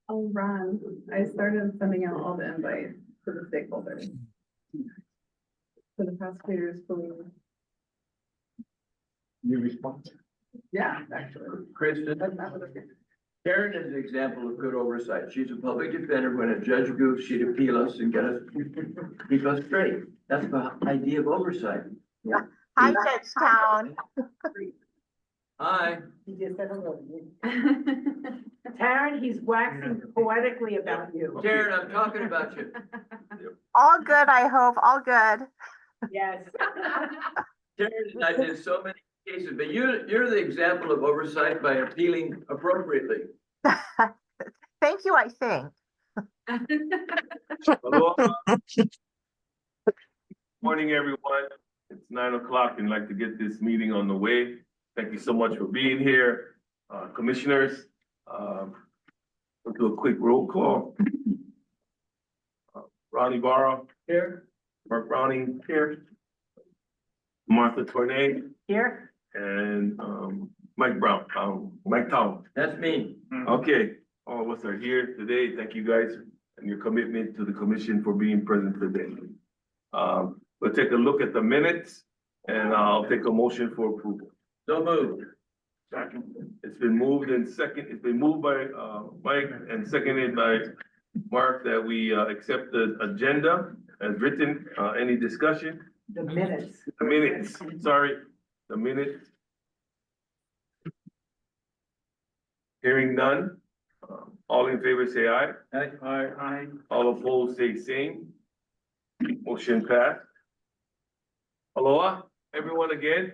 Oh, Ron, I started sending out all the invites to the stakeholders. So the prosecutors believe. You respond. Yeah, actually. Kristen, But not with a- Karen is an example of good oversight. She's a public defender. When a judge goes, she'd appeal us and get us, keep us straight. That's the idea of oversight. Hi, Judge Town. Hi, He just said hello. Taryn, he's waxing poetically about you. Karen, I'm talking about you. All good, I hope, all good. Yes. Karen and I did so many cases, but you're the example of oversight by appealing appropriately. Thank you, I think. Hello. Morning, everyone. It's 9 o'clock and I'd like to get this meeting on the way. Thank you so much for being here. Commissioners, we'll do a quick roll call. Ronnie Barra. Here. Mark Browning. Here. Martha Tornay. Here? And Mike Brown, Mike Town. That's me. Okay, all of us are here today. Thank you guys and your commitment to the commission for being present today. We'll take a look at the minutes and I'll take a motion for approval. So moved. It's been moved and it's been moved by Mike and seconded by Mark that we accept the agenda as written. Any discussion? The minutes. The minutes, sorry, the minutes. Hearing none. All in favor say aye. Aye. All opposed say same. Motion passed. Aloha, everyone again.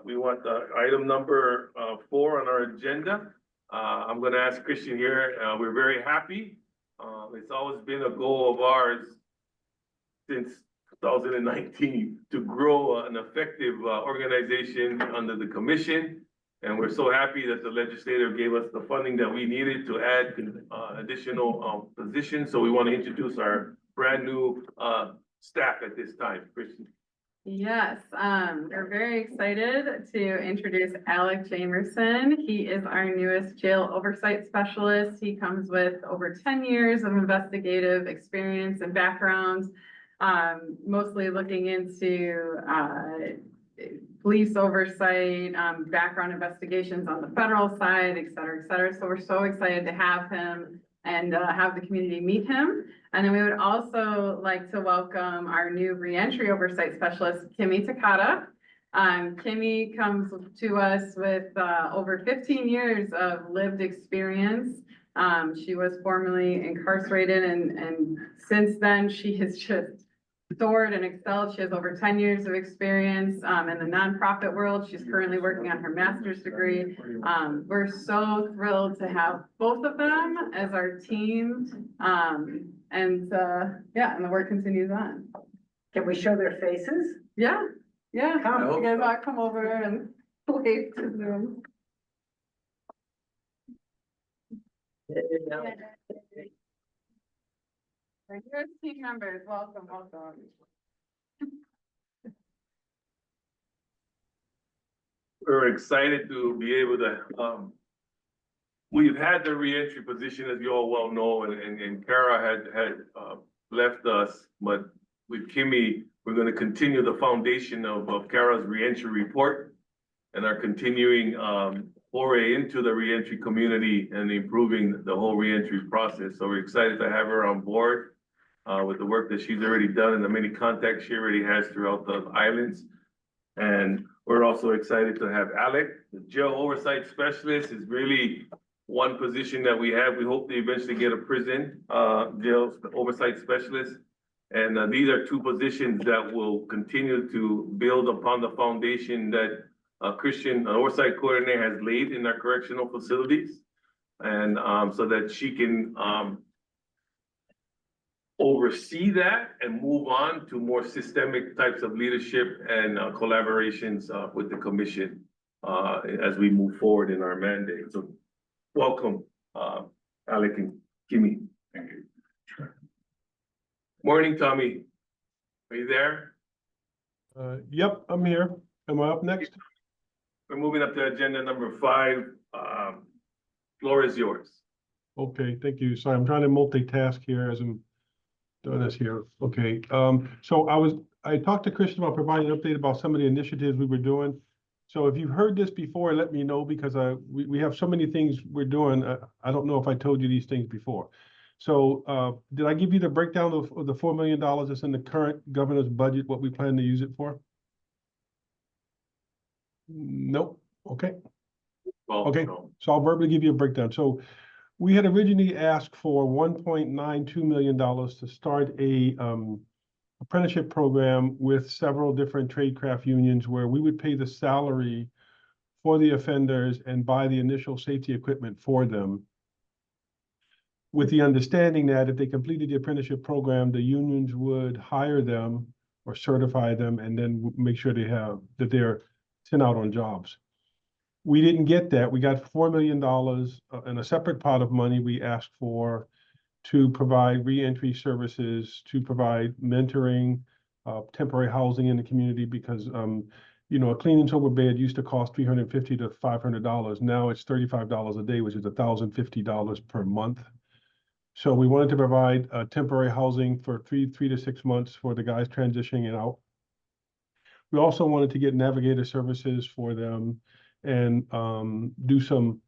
We want item number 4 on our agenda. I'm gonna ask Christian here. We're very happy. It's always been a goal of ours since 2019 to grow an effective organization under the commission. And we're so happy that the legislator gave us the funding that we needed to add additional positions. So we want to introduce our brand new staff at this time. Christian. Yes, we're very excited to introduce Alec Jamerson. He is our newest jail oversight specialist. He comes with over 10 years of investigative experience and background, mostly looking into police oversight, background investigations on the federal side, et cetera, et cetera. So we're so excited to have him and have the community meet him. And then we would also like to welcome our new reentry oversight specialist, Kimmy Takata. Kimmy comes to us with over 15 years of lived experience. She was formerly incarcerated and since then she has just soared and excelled. She has over 10 years of experience in the nonprofit world. She's currently working on her master's degree. We're so thrilled to have both of them as our team. And the work continues on. Can we show their faces? Yeah. Come. You guys all come over and wave to Zoom. Our newest team members, welcome. We're excited to be able to, we've had the reentry position, as you all well know, and Kara had left us, but with Kimmy, we're gonna continue the foundation of Kara's reentry report and our continuing foray into the reentry community and improving the whole reentry process. So we're excited to have her on board with the work that she's already done and the many contacts she already has throughout the islands. And we're also excited to have Alec, the jail oversight specialist, is really one position that we have. We hope to eventually get a prison jail oversight specialist. And these are 2 positions that will continue to build upon the foundation that Christian, an oversight coordinator, has laid in our correctional facilities. And so that she can oversee that and move on to more systemic types of leadership and collaborations with the commission as we move forward in our mandate. So welcome, Alec and Kimmy. Thank you. Morning, Tommy. Are you there? Yep, I'm here. Am I up next? We're moving up to agenda number 5. Floor is yours. Okay, thank you. Sorry, I'm trying to multitask here as I'm doing this here. Okay, so I talked to Christian about providing an update about some of the initiatives we were doing. So if you've heard this before, let me know because we have so many things we're doing. I don't know if I told you these things before. So did I give you the breakdown of the $4 million that's in the current governor's budget, what we plan to use it for? Nope. Okay. Well, Okay, no. so I'll verbally give you a breakdown. So we had originally asked for $1.92 million to start a apprenticeship program with several different tradecraft unions where we would pay the salary for the offenders and buy the initial safety equipment for them, with the understanding that if they completed the apprenticeship program, the unions would hire them or certify them and then make sure that they're sent out on jobs. We didn't get that. We got $4 million in a separate pot of money we asked for to provide reentry services, to provide mentoring, temporary housing in the community because, a clean and sober bed used to cost $350 to $500. Now it's $35 a day, which is $1,050 per month. So we wanted to provide temporary housing for three to 6 months for the guys transitioning out. We also wanted to get navigator services for them and do some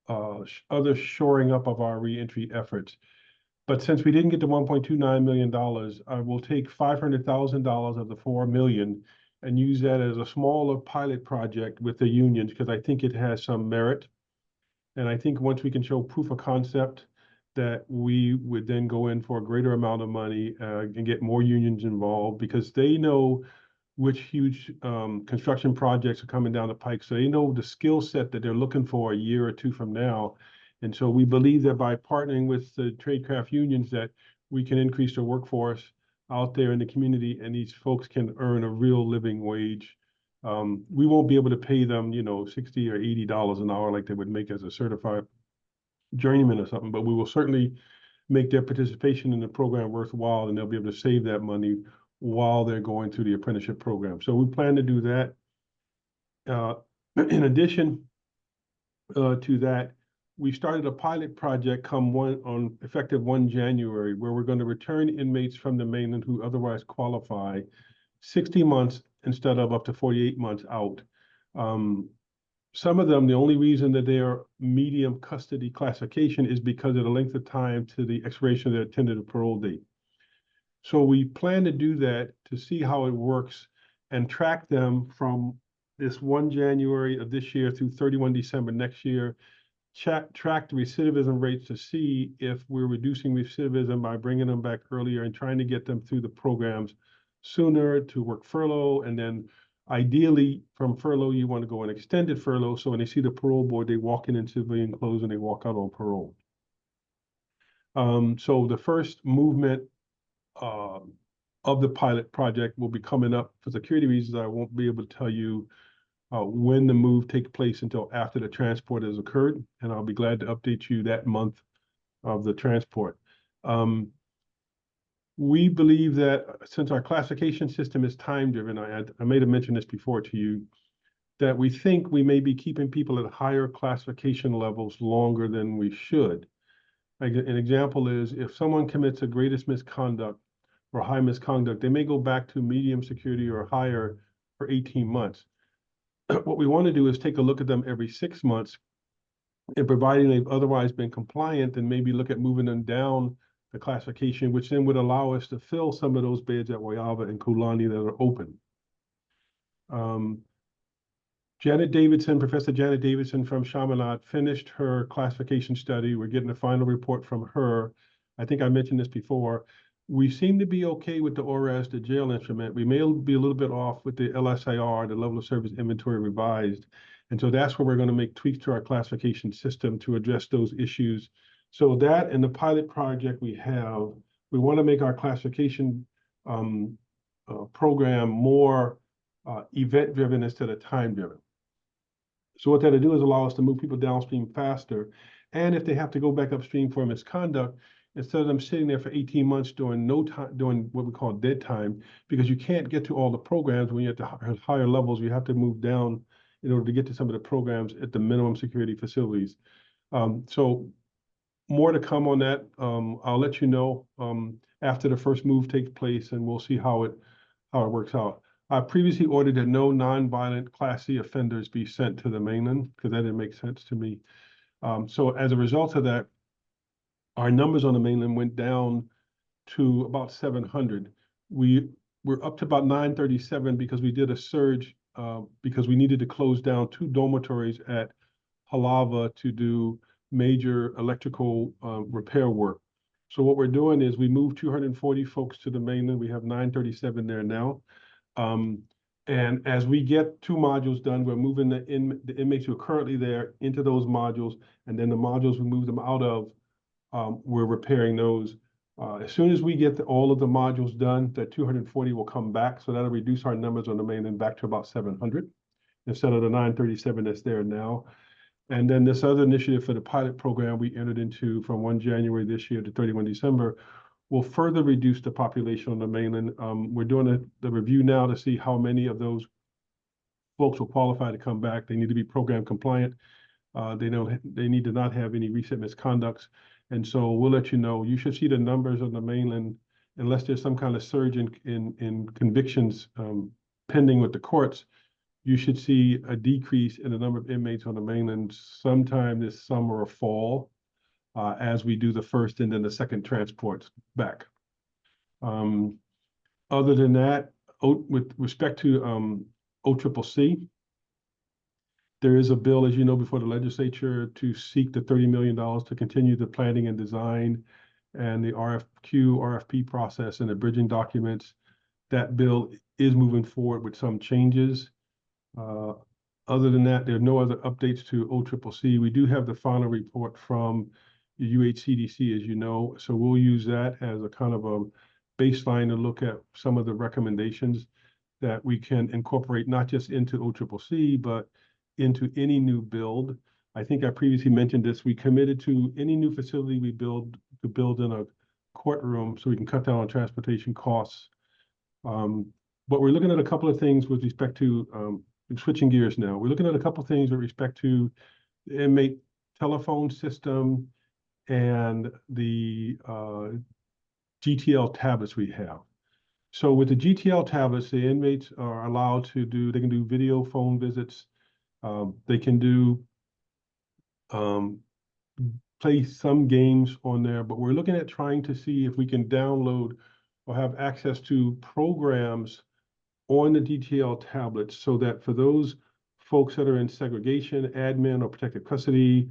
other shoring up of our reentry efforts. But since we didn't get the $1.29 million, I will take $500,000 of the $4 million and use that as a smaller pilot project with the unions because I think it has some merit. And I think once we can show proof of concept that we would then go in for a greater amount of money and get more unions involved because they know which huge construction projects are coming down the pike. So they know the skill set that they're looking for a year or two from now. And so we believe that by partnering with the tradecraft unions that we can increase the workforce out there in the community and these folks can earn a real living wage. We won't be able to pay them, $60 or $80 an hour like they would make as a certified journeyman or something, but we will certainly make their participation in the program worthwhile and they'll be able to save that money while they're going through the apprenticeship program. So we plan to do that. In addition to that, we started a pilot project effective 1 January, where we're going to return inmates from the mainland who otherwise qualify 60 months instead of up to 48 months out. Some of them, the only reason that they are medium custody classification is because of the length of time to the expiration of their tentative parole date. So we plan to do that to see how it works and track them from this 1 January of this year through 31 December next year, track the recidivism rates to see if we're reducing recidivism by bringing them back earlier and trying to get them through the programs sooner to work furlough. And then ideally from furlough, you want to go an extended furlough. So when they see the parole board, they walk in civilian clothes and they walk out on parole. So the first movement of the pilot project will be coming up. For security reasons, I won't be able to tell you when the move takes place until after the transport has occurred, and I'll be glad to update you that month of the transport. We believe that since our classification system is time-driven, I may have mentioned this before to you, that we think we may be keeping people at higher classification levels longer than we should. Like an example is if someone commits a greatest misconduct or high misconduct, they may go back to medium security or higher for 18 months. What we want to do is take a look at them every 6 months and providing they've otherwise been compliant and maybe look at moving them down the classification, which then would allow us to fill some of those beds at Wayava and Kulani that are open. Professor Janet Davidson from Chaminade finished her classification study. We're getting a final report from her. I think I mentioned this before. We seem to be okay with the ORAS, the jail instrument. We may be a little bit off with the LSIR, the level of service inventory revised. And so that's where we're going to make tweaks to our classification system to address those issues. So that and the pilot project we want to make our classification program more event-driven instead of time-driven. So what that'll do is allow us to move people downstream faster. And if they have to go back upstream for misconduct, instead of them sitting there for 18 months doing no time, doing what we call dead time, because you can't get to all the programs when you're at the higher levels. You have to move down in order to get to some of the programs at the minimum security facilities. So more to come on that. I'll let you know after the first move takes place, and we'll see how it works out. I previously ordered that no nonviolent Class C offenders be sent to the mainland because that didn't make sense to me. So as a result of that, our numbers on the mainland went down to about 700. We're up to about 937 because we did a surge because we needed to close down 2 dormitories at Halava to do major electrical repair work. So what we're doing is we moved 240 folks to the mainland. We have 937 there now. And as we get 2 modules done, we're moving the inmates who are currently there into those modules, and then the modules we move them out of, we're repairing those. As soon as we get all of the modules done, that 240 will come back, so that'll reduce our numbers on the mainland back to about 700 instead of the 937 that's there now. And then this other initiative for the pilot program we entered into from 1 January this year to 31 December will further reduce the population on the mainland. We're doing the review now to see how many of those folks will qualify to come back. They need to be program compliant. They need to not have any recent misconducts. And so we'll let you know. You should see the numbers on the mainland, unless there's some kind of surge in convictions pending with the courts. You should see a decrease in the number of inmates on the mainland sometime this summer or fall, as we do the first and then the second transports back. Other than that, with respect to OCCC, there is a bill, as you know, before the legislature to seek the $30 million to continue the planning and design and the RFQ, RFP process and the bridging documents. That bill is moving forward with some changes. Other than that, there are no other updates to OCCC. We do have the final report from the UHCDC, as you know, so we'll use that as a kind of a baseline to look at some of the recommendations that we can incorporate not just into OCCC, but into any new build. I think I previously mentioned this. We committed to any new facility we build to build in a courtroom so we can cut down on transportation costs. But we're looking at a couple of things with respect to switching gears now. We're looking at a couple of things with respect to the inmate telephone system and the GTL tablets we have. So with the GTL tablets, the inmates are allowed to they can do video phone visits. They can do play some games on there, but we're looking at trying to see if we can download or have access to programs on the GTL tablets so that for those folks that are in segregation, admin or protective custody,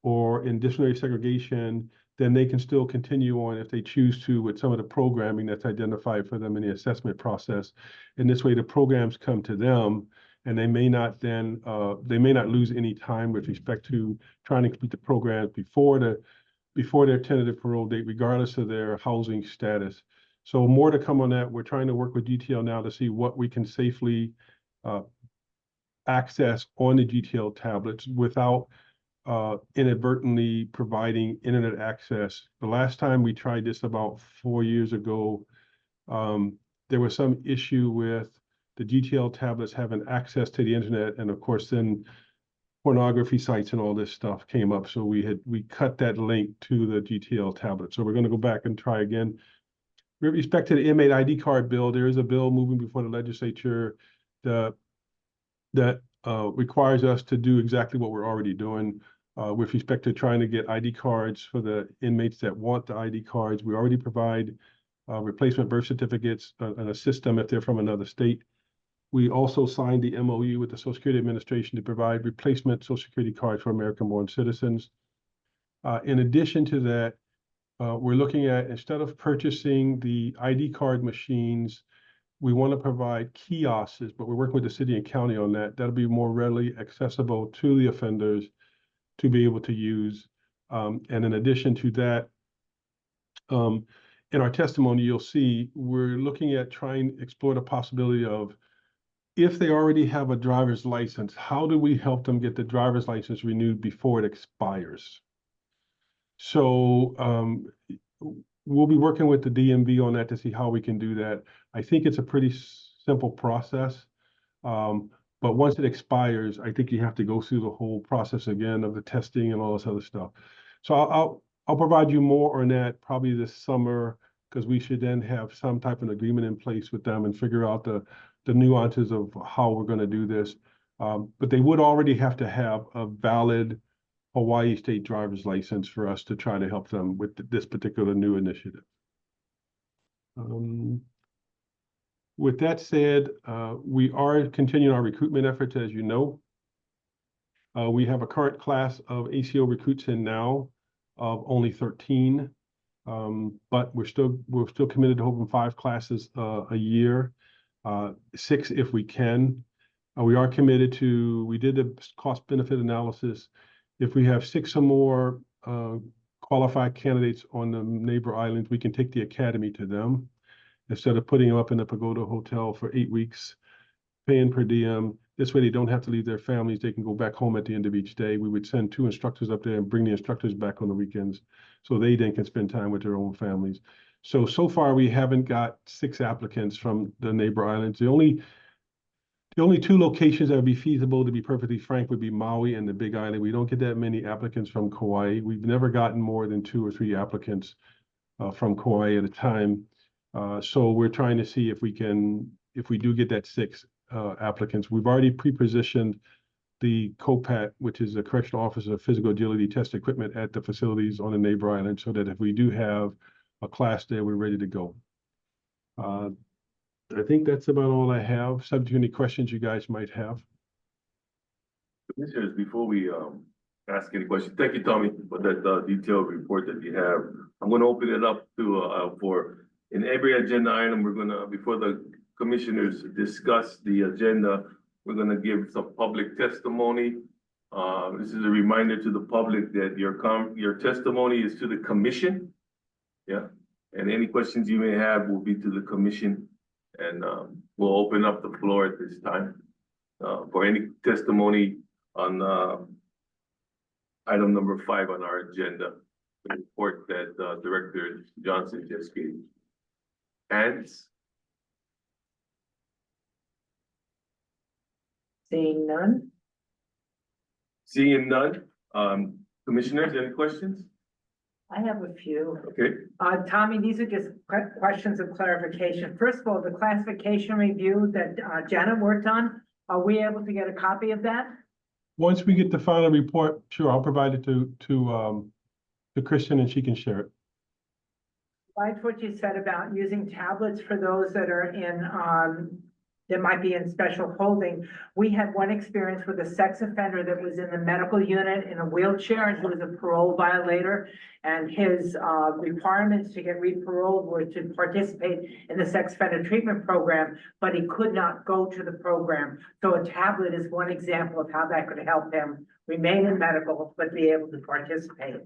or in disciplinary segregation, then they can still continue on if they choose to with some of the programming that's identified for them in the assessment process. And this way the programs come to them, and they may not lose any time with respect to trying to complete the programs before their tentative parole date, regardless of their housing status. So more to come on that. We're trying to work with GTL now to see what we can safely access on the GTL tablets without inadvertently providing internet access. The last time we tried this about 4 years ago, there was some issue with the GTL tablets having access to the internet, and of course then pornography sites and all this stuff came up. So we cut that link to the GTL tablet. So we're going to go back and try again. With respect to the inmate ID card bill, there is a bill moving before the legislature that requires us to do exactly what we're already doing with respect to trying to get ID cards for the inmates that want the ID cards. We already provide replacement birth certificates and assist them if they're from another state. We also signed the MOU with the Social Security Administration to provide replacement Social Security cards for American-born citizens. In addition to that, we're looking at, instead of purchasing the ID card machines, we want to provide kiosks, but we're working with the city and county on that. That'll be more readily accessible to the offenders to be able to use. And in addition to that, in our testimony, you'll see we're looking at trying to explore the possibility of, if they already have a driver's license, how do we help them get the driver's license renewed before it expires? So we'll be working with the DMV on that to see how we can do that. I think it's a pretty simple process. But once it expires, I think you have to go through the whole process again of the testing and all this other stuff. So I'll provide you more on that probably this summer, because we should then have some type of agreement in place with them and figure out the nuances of how we're going to do this. But they would already have to have a valid Hawaii state driver's license for us to try to help them with this particular new initiative. With that said, we are continuing our recruitment efforts, as you know. We have a current class of ACO recruits in now of only 13, but we're still committed to open 5 classes a year, 6 if we can. We are committed to, we did a cost benefit analysis. If we have 6 or more qualified candidates on the neighbor islands, we can take the academy to them instead of putting them up in the Pagoda Hotel for 8 weeks, paying per diem. This way they don't have to leave their families. They can go back home at the end of each day. We would send 2 instructors up there and bring the instructors back on the weekends so they then can spend time with their own families. So far we haven't got 6 applicants from the neighbor islands. The only 2 locations that would be feasible, to be perfectly frank, would be Maui and the Big Island. We don't get that many applicants from Kauai. We've never gotten more than 2 or 3 applicants from Kauai at a time. So we're trying to see if we do get that 6 applicants. We've already pre-positioned the COPAT, which is the Correctional Officer of Physical Agility Test Equipment at the facilities on the neighbor island, so that if we do have a class there, we're ready to go. I think that's about all I have, subject to any questions you guys might have. Commissioners, before we ask any questions, thank you, Tommy, for that detailed report that you have. I'm going to open it up to for in every agenda item, we're going to, before the commissioners discuss the agenda, we're going to give some public testimony. This is a reminder to the public that your testimony is to the commission. Yeah. And any questions you may have will be to the commission. And we'll open up the floor at this time for any testimony on item number 5 on our agenda, the report that Director Johnson just gave. Hands? Seeing none? Seeing none. Commissioners, any questions? I have a few. Okay. Tommy, these are just questions of clarification. First of all, the classification review that Janet worked on, are we able to get a copy of that? Once we get the final report, sure, I'll provide it to Kristen and she can share it. Like what you said about using tablets for those that are in, that might be in special holding. We had one experience with a sex offender that was in the medical unit in a wheelchair, and he was a parole violator. And his requirements to get re-paroled were to participate in the sex offender treatment program, but he could not go to the program. So a tablet is one example of how that could help him remain in medical, but be able to participate.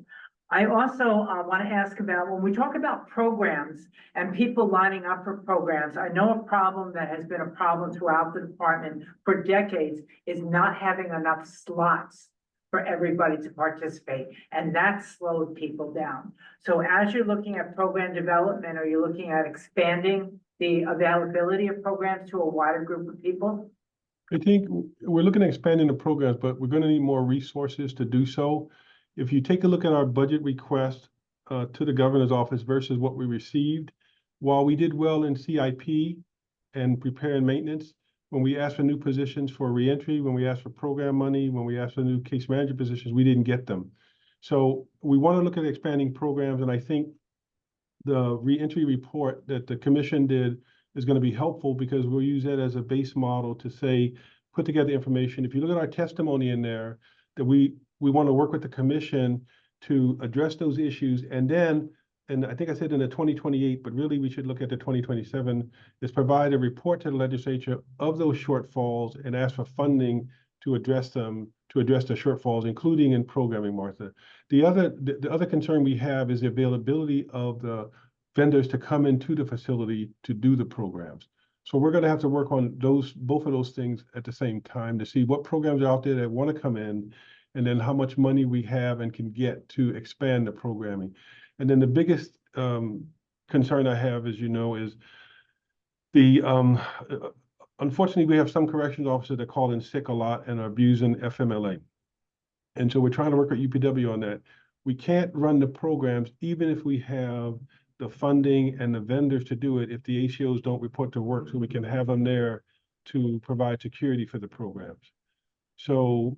I also want to ask about, when we talk about programs and people lining up for programs, I know a problem that has been a problem throughout the department for decades is not having enough slots for everybody to participate, and that slowed people down. So as you're looking at program development, are you looking at expanding the availability of programs to a wider group of people? I think we're looking at expanding the programs, but we're going to need more resources to do so. If you take a look at our budget request to the governor's office versus what we received, while we did well in CIP and repair and maintenance, when we asked for new positions for reentry, when we asked for program money, when we asked for new case manager positions, we didn't get them. So we want to look at expanding programs, and I think the reentry report that the commission did is going to be helpful because we'll use that as a base model to say, put together information. If you look at our testimony in there, that we want to work with the commission to address those issues. And then, and I think I said in the 2028, but really we should look at the 2027, is provide a report to the legislature of those shortfalls and ask for funding to address them, to address the shortfalls, including in programming, Martha. The other concern we have is the availability of the vendors to come into the facility to do the programs. So we're going to have to work on both of those things at the same time to see what programs are out there that want to come in, and then how much money we have and can get to expand the programming. And then the biggest concern I have, as you know, is unfortunately, we have some corrections officers that call in sick a lot and are abusing FMLA. And so we're trying to work with UPW on that. We can't run the programs, even if we have the funding and the vendors to do it, if the ACOs don't report to work, so we can have them there to provide security for the programs. So,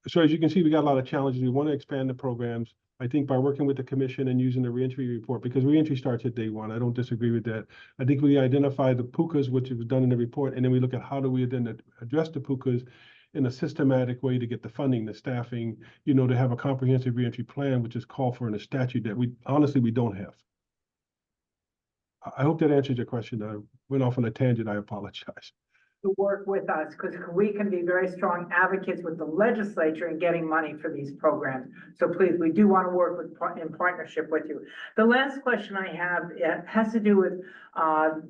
so as you can see, we got a lot of challenges. We want to expand the programs. I think by working with the commission and using the reentry report, because reentry starts at day one. I don't disagree with that. I think we identify the PUCAs, which was done in the report, and then we look at how do we then address the PUCAs in a systematic way to get the funding, the staffing, you know, to have a comprehensive reentry plan, which is called for in a statute that we honestly don't have. I hope that answers your question. I went off on a tangent. I apologize. To work with us, because we can be very strong advocates with the legislature in getting money for these programs. So please, we do want to work in partnership with you. The last question I have has to do with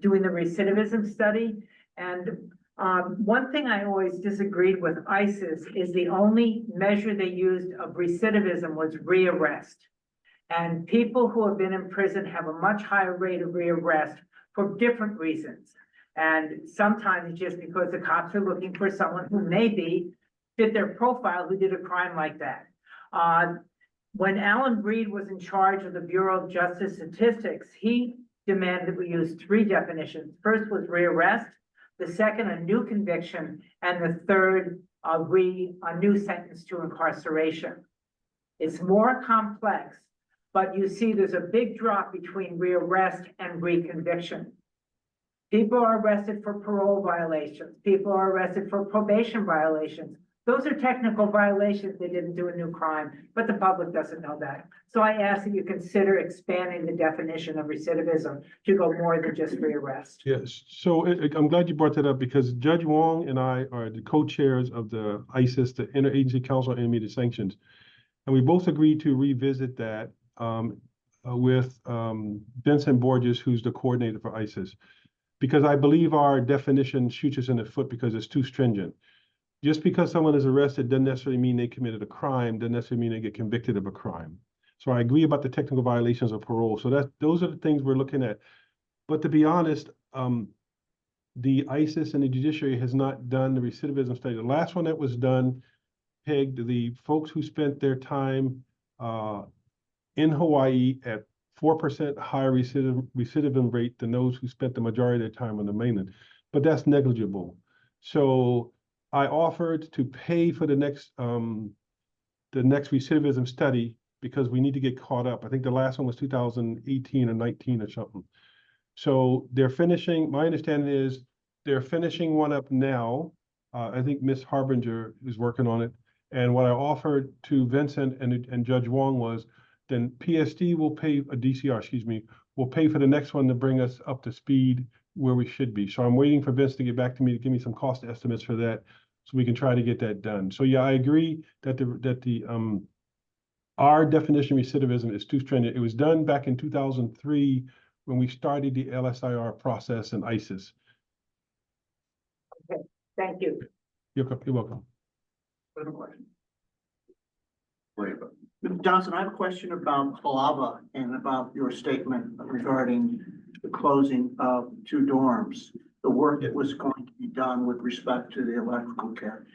doing the recidivism study. And one thing I always disagreed with ISIS is the only measure they used of recidivism was rearrest. And people who have been in prison have a much higher rate of rearrest for different reasons. And sometimes just because the cops are looking for someone who maybe fit their profile who did a crime like that. When Alan Breed was in charge of the Bureau of Justice Statistics, he demanded we use 3 definitions. First was rearrest, the second, a new conviction, and the third, a new sentence to incarceration. It's more complex, but you see there's a big drop between rearrest and reconviction. People are arrested for parole violations. People are arrested for probation violations. Those are technical violations. They didn't do a new crime, but the public doesn't know that. So I ask that you consider expanding the definition of recidivism to go more than just rearrest. Yes, so I'm glad you brought that up because Judge Wong and I are the co-chairs of the ISIS, the Interagency Council on Intermediate Sanctions. And we both agreed to revisit that with Vincent Borges, who's the coordinator for ISIS. Because I believe our definition shoots us in the foot because it's too stringent. Just because someone is arrested doesn't necessarily mean they committed a crime, doesn't necessarily mean they get convicted of a crime. So I agree about the technical violations of parole. So those are the things we're looking at. But to be honest, the ISIS and the judiciary has not done the recidivism study. The last one that was done pegged the folks who spent their time in Hawaii at 4% higher recidivism rate than those who spent the majority of their time on the mainland, but that's negligible. So I offered to pay for the next recidivism study because we need to get caught up. I think the last one was 2018 or 19 or something. So they're finishing, my understanding is they're finishing one up now. I think Ms. Harbinger is working on it. And what I offered to Vincent and Judge Wong was, then PSD will pay, DCR, excuse me, will pay for the next one to bring us up to speed where we should be. So I'm waiting for Vince to get back to me to give me some cost estimates for that so we can try to get that done. So yeah, I agree that our definition of recidivism is too stringent. It was done back in 2003 when we started the LSIR process in ISIS. Okay, thank you. You're welcome. Another question. Johnson, I have a question about Kalava and about your statement regarding the closing of 2 dorms, the work that was going to be done with respect to the electrical care.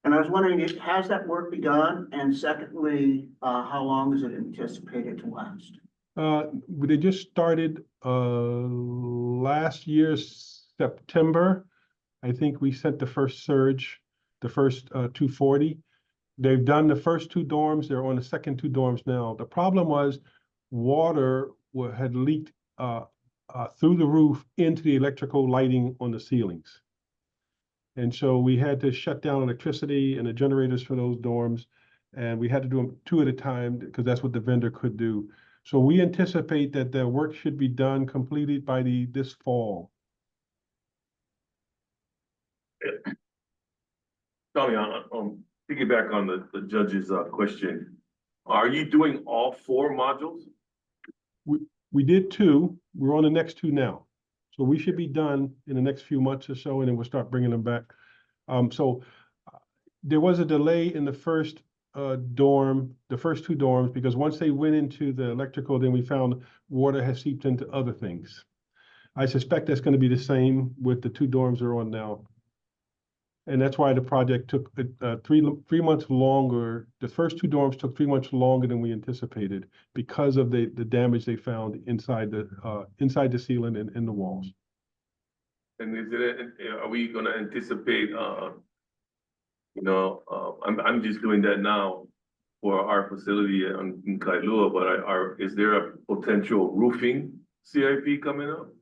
And I was wondering, has that work begun? And secondly, how long is it anticipated to last? They just started last year, September. I think we sent the first surge, the first 240. They've done the first 2 dorms. They're on the second 2 dorms now. The problem was water had leaked through the roof into the electrical lighting on the ceilings. And so we had to shut down electricity and the generators for those dorms. And we had to do them 2 at a time because that's what the vendor could do. So we anticipate that the work should be done, completed by this fall. Tommy, piggyback on the judge's question. Are you doing all 4 modules? We did 2. We're on the next 2 now. So we should be done in the next few months or so, and then we'll start bringing them back. So there was a delay in the first dorm, the first two dorms, because once they went into the electrical, then we found water has seeped into other things. I suspect that's gonna be the same with the two dorms they're on now. And that's why the project took 3 months longer. The first two dorms took 3 months longer than we anticipated because of the damage they found inside the ceiling and in the walls. And are we gonna anticipate, I'm just doing that now for our facility in Kailua, but is there a potential roofing CIP coming up?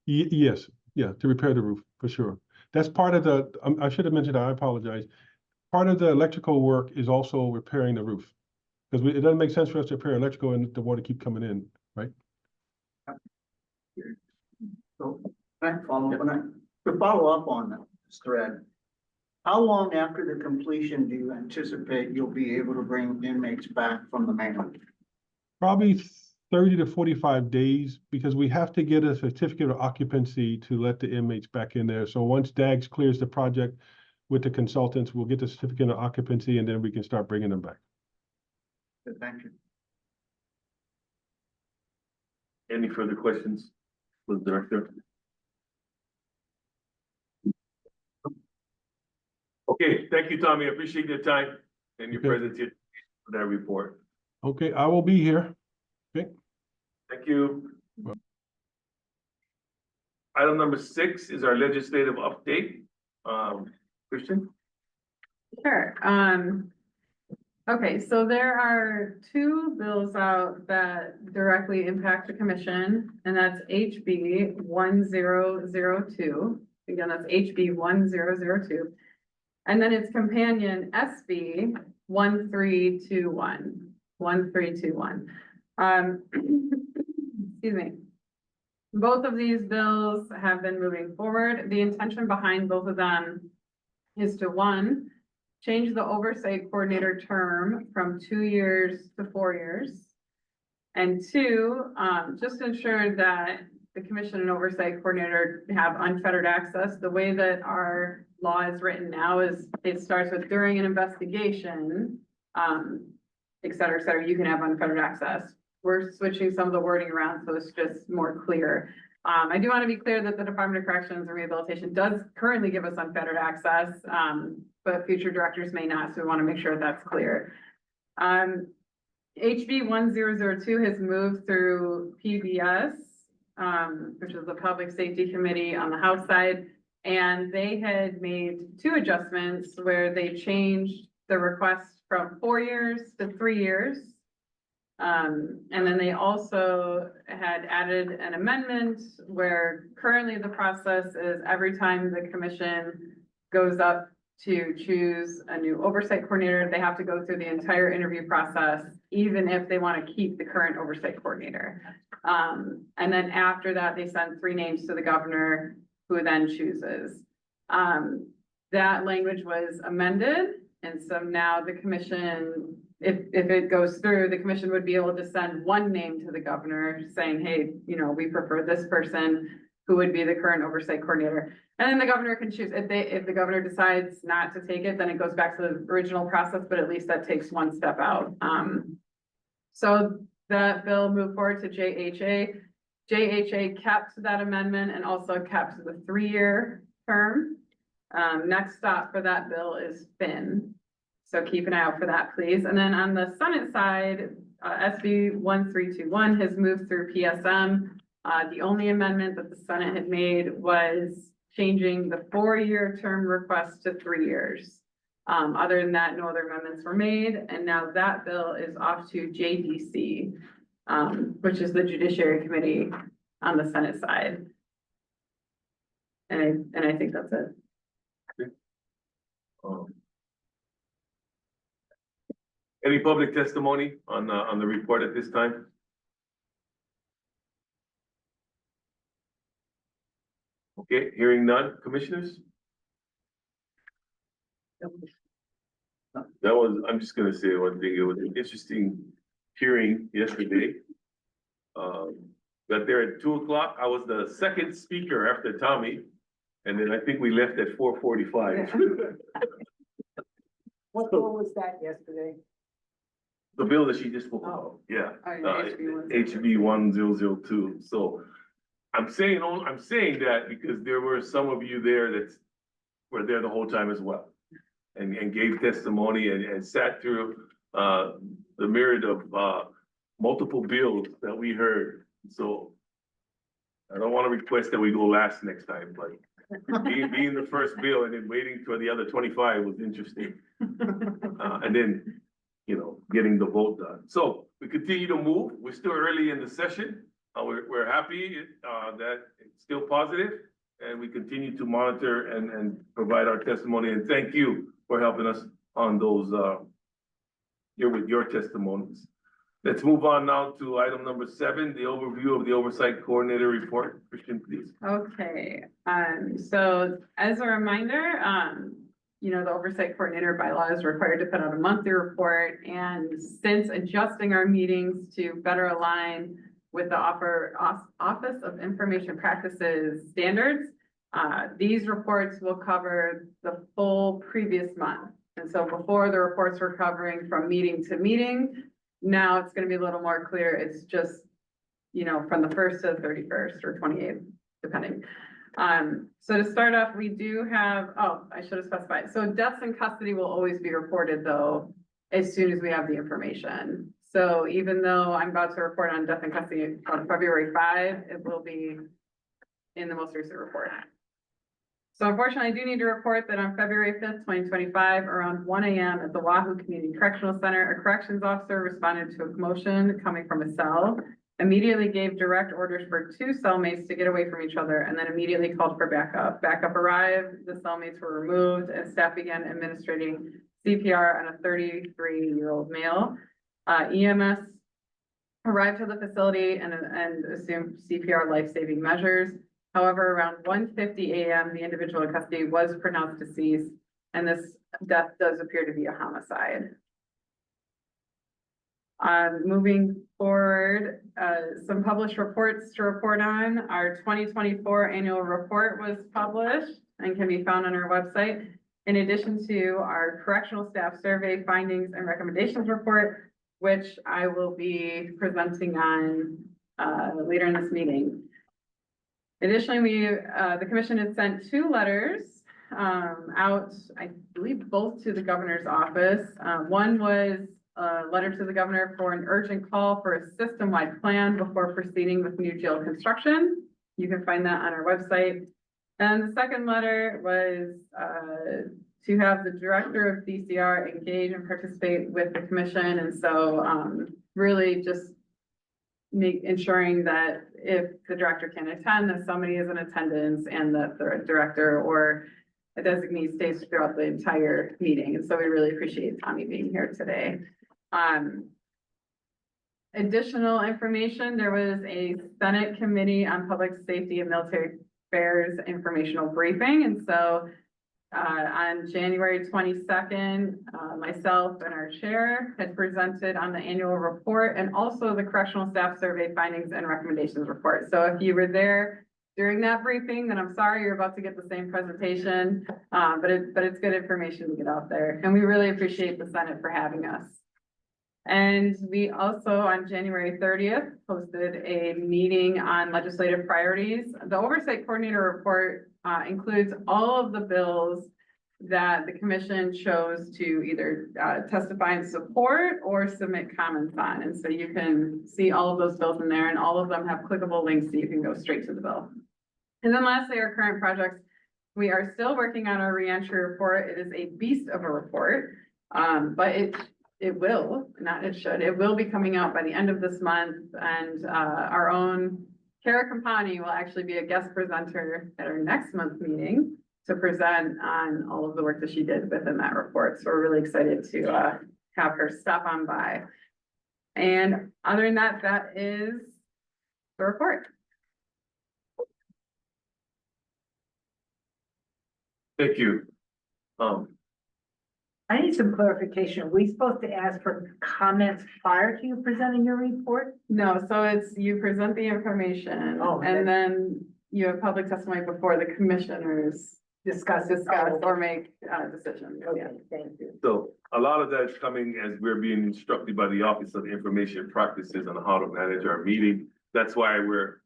Yes, yeah, to repair the roof, for sure. That's part of I should have mentioned that, I apologize. Part of the electrical work is also repairing the roof. Because it doesn't make sense for us to repair electrical and the water keep coming in, right? So, can I follow up on that? To follow up on this thread, how long after the completion do you anticipate you'll be able to bring inmates back from the mainland? Probably 30 to 45 days, because we have to get a certificate of occupancy to let the inmates back in there. So once DAGS clears the project with the consultants, we'll get the certificate of occupancy and then we can start bringing them back. Good, thank you. Any further questions for the director? Okay, thank you, Tommy. I appreciate your time and your Okay. presentation for that report. Okay, I will be here. Thank you. Item number 6 is our legislative update. Christian? Sure. Okay, so there are 2 bills out that directly impact the commission, and that's HB 1002. Again, that's HB 1002. And then its companion SB 1321. 1321. Excuse me. Both of these bills have been moving forward. The intention behind both of them is to, 1, change the oversight coordinator term from 2 years to 4 years. And 2, just ensure that the commission and oversight coordinator have unfettered access. The way that our law is written now is it starts with during an investigation, et cetera, you can have unfettered access. We're switching some of the wording around so it's just more clear. I do want to be clear that the Department of Corrections and Rehabilitation does currently give us unfettered access, but future directors may not, so we want to make sure that's clear. HB 1002 has moved through PBS, which is the Public Safety Committee on the House side, and they had made 2 adjustments where they changed the request from 4 years to 3 years. And then they also had added an amendment where currently the process is every time the commission goes up to choose a new oversight coordinator, they have to go through the entire interview process, even if they want to keep the current oversight coordinator. And then after that, they send 3 names to the governor, who then chooses. That language was amended, and so now the commission, if it goes through, the commission would be able to send 1 name to the governor saying, hey, we prefer this person, who would be the current oversight coordinator. And then the governor can choose. If the governor decides not to take it, then it goes back to the original process, but at least that takes 1 step out. So that bill moved forward to JHA. JHA kept that amendment and also kept the 3-year term. Next stop for that bill is FIN. So keep an eye out for that, please. And then on the Senate side, SB 1321 has moved through PSM. The only amendment that the Senate had made was changing the 4-year term request to 3 years. Other than that, no other amendments were made. And now that bill is off to JDC, which is the Judiciary Committee on the Senate side. And I think that's it. Any public testimony on the report at this time? Okay, hearing none. Commissioners? I'm just gonna say one thing. It was an interesting hearing yesterday. Got there at 2 o'clock. I was the second speaker after Tommy. And then I think we left at 4:45. What bill was that yesterday? The bill that she just spoke about, yeah. HB 1002. So I'm saying that because there were some of you there that were there the whole time as well. And gave testimony and sat through, the myriad of, multiple bills that we heard. So I don't want to request that we go last next time, but being the first bill and then waiting for the other 25 was interesting. And then, getting the vote done. So we continue to move. We're still early in the session. We're happy, that it's still positive, and we continue to monitor and provide our testimony. And thank you for helping us on those, with your testimonies. Let's move on now to item number 7, the overview of the Oversight Coordinator report. Christian, please. Okay, so as a reminder, the Oversight Coordinator bylaw is required to put out a monthly report, and since adjusting our meetings to better align with the Office of Information Practices standards, these reports will cover the full previous month. And so before, the reports were covering from meeting to meeting. Now it's going to be a little more clear. It's just, from the 1st to the 31st or 28th, depending. So to start off, we do have, I should have specified. So deaths in custody will always be reported though, as soon as we have the information. So even though I'm about to report on death in custody on February 5, it will be in the most recent report. So unfortunately, I do need to report that on February 5th, 2025, around 1 a.m. at the Wahoo Community Correctional Center, a corrections officer responded to a commotion coming from a cell, immediately gave direct orders for 2 cellmates to get away from each other, and then immediately called for backup. Backup arrived, the cellmates were removed, and staff began administering CPR on a 33-year-old male. EMS arrived to the facility and assumed CPR life-saving measures. However, around 1:50 a.m., the individual in custody was pronounced deceased, and this death does appear to be a homicide. Moving forward, some published reports to report on. Our 2024 annual report was published and can be found on our website. In addition to our correctional staff survey findings and recommendations report, which I will be presenting on later in this meeting. Additionally, the commission has sent 2 letters out, I believe both to the governor's office. One was a letter to the governor for an urgent call for a system-wide plan before proceeding with new jail construction. You can find that on our website. And the second letter was to have the director of DCR engage and participate with the commission. And so really just ensuring that if the director can attend, that somebody is in attendance and that the director or a designee stays throughout the entire meeting. And so we really appreciate Tommy being here today. Additional information, there was a Senate Committee on Public Safety and Military Affairs informational briefing. And so on January 22nd, myself and our chair had presented on the annual report and also the correctional staff survey findings and recommendations report. So if you were there during that briefing, then I'm sorry you're about to get the same presentation, but it's good information to get out there. And we really appreciate the Senate for having us. And we also, on January 30th, hosted a meeting on legislative priorities. The Oversight Coordinator report includes all of the bills that the commission chose to either testify in support or submit comments on. And so you can see all of those bills in there, and all of them have clickable links so you can go straight to the bill. And then lastly, our current projects. We are still working on our reentry report. It is a beast of a report, but it will be coming out by the end of this month, and our own Kara Campani will actually be a guest presenter at our next month meeting to present on all of the work that she did within that report. So we're really excited to have her stop on by. And other than that, that is the report. Thank you. I need some clarification. Are we supposed to ask for comments prior to you presenting your report? No, so it's you present the information Oh, and then you have public testimony before the commissioners discuss. or make, decisions, yeah. Okay, thank you. So a lot of that is coming as we're being instructed by the Office of Information Practices on how to manage our meeting. That's why we're,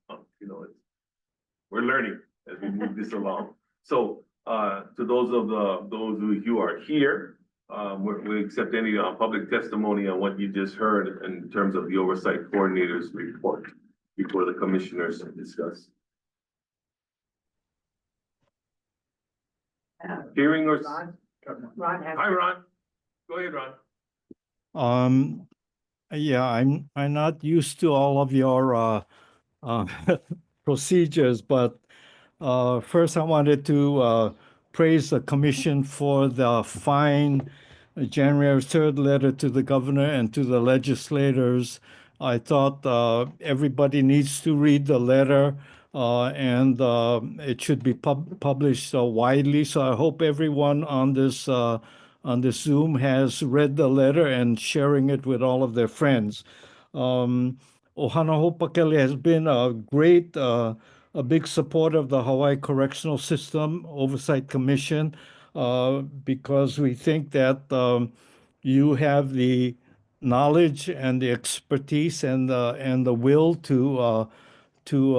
we're learning as we move this along. So, to those of you are here, we accept any, public testimony on what you just heard in terms of the Oversight Coordinator's report before the commissioners discuss. Hearing or, Ron has. hi, Ron. Go ahead, Ron. Yeah, I'm not used to all of your procedures, but first I wanted to praise the commission for the fine January 3rd letter to the governor and to the legislators. I thought everybody needs to read the letter and it should be published widely. So I hope everyone on this Zoom has read the letter and sharing it with all of their friends. Ohana Hopakele has been a great, a big supporter of the Hawaii Correctional System Oversight Commission because we think that you have the knowledge and the expertise and the will to do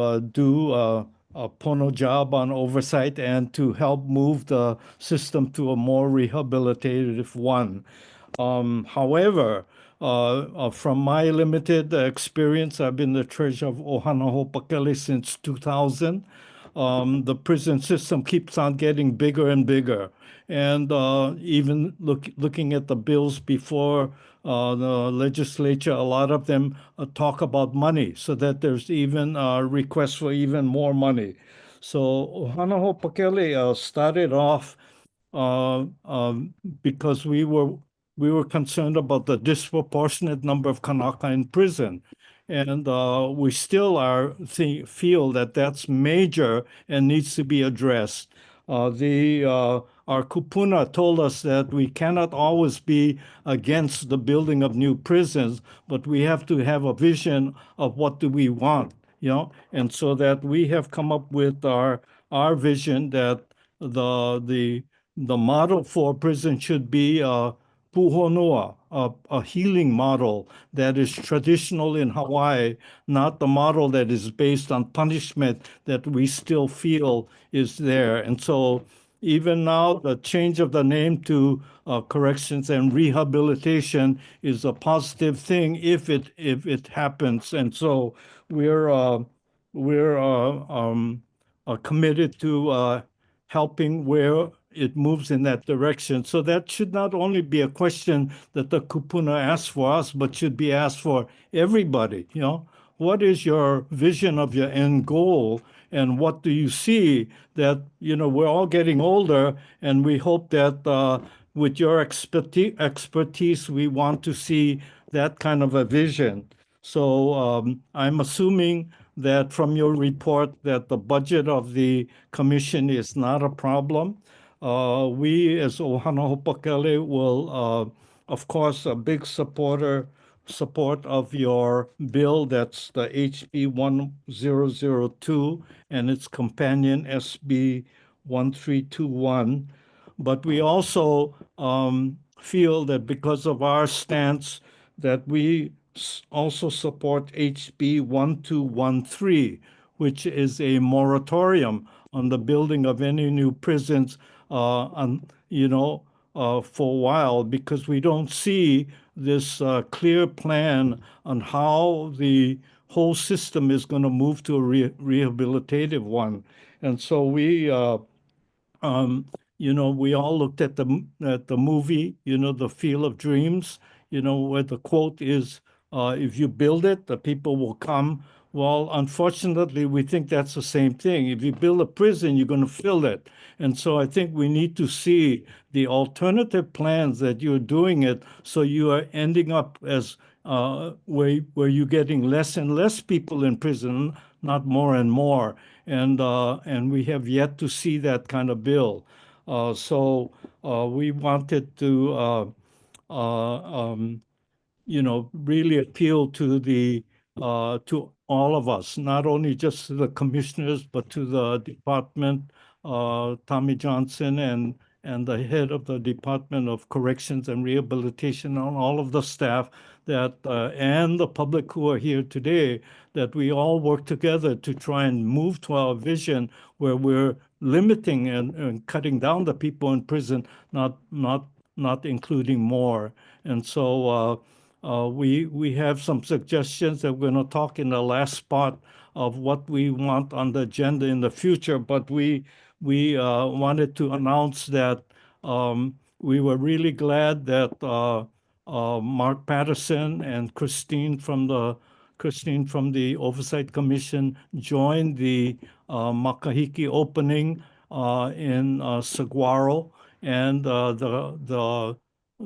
a pono job on oversight and to help move the system to a more rehabilitative one. However, from my limited experience, I've been the treasurer of Ohana Hopakele since 2000. The prison system keeps on getting bigger and bigger. And even looking at the bills before the legislature, a lot of them talk about money, so that there's even requests for even more money. So Ohana Hopakele started off because we were concerned about the disproportionate number of Kanaka in prison. And we still feel that that's major and needs to be addressed. Our kupuna told us that we cannot always be against the building of new prisons, but we have to have a vision of what do we want, and so that we have come up with our vision that the model for prison should be puhonua, a healing model that is traditional in Hawaii, not the model that is based on punishment that we still feel is there. And so even now, the change of the name to corrections and rehabilitation is a positive thing if it happens. And so we're committed to helping where it moves in that direction. So that should not only be a question that the kupuna asks for us, but should be asked for everybody. What is your vision of your end goal? And what do you see that, we're all getting older, and we hope that with your expertise, we want to see that kind of a vision. So I'm assuming that from your report that the budget of the commission is not a problem. We as Ohana Hopakele will, of course, a big support of your bill. That's the HB 1002 and its companion SB 1321. But we also feel that because of our stance that we also support HB 1213, which is a moratorium on the building of any new prisons for a while, because we don't see this clear plan on how the whole system is going to move to a rehabilitative one. And so we all looked at the movie, The Field of Dreams, where the quote is, if you build it, the people will come. Well, unfortunately, we think that's the same thing. If you build a prison, you're going to fill it. And so I think we need to see the alternative plans that you're doing it, so you are ending up as where you're getting less and less people in prison, not more and more. And we have yet to see that kind of bill. So we wanted to really appeal to to all of us, not only just to the commissioners, but to the Department Tommy Johnson and the head of the Department of Corrections and Rehabilitation, and all of the staff that and the public who are here today, that we all work together to try and move to our vision where we're limiting and cutting down the people in prison, not including more. And so we have some suggestions that we're going to talk in the last spot of what we want on the agenda in the future, but we wanted to announce that we were really glad that Mark Patterson and Christine from the Oversight Commission joined the Makahiki opening in Saguaro, and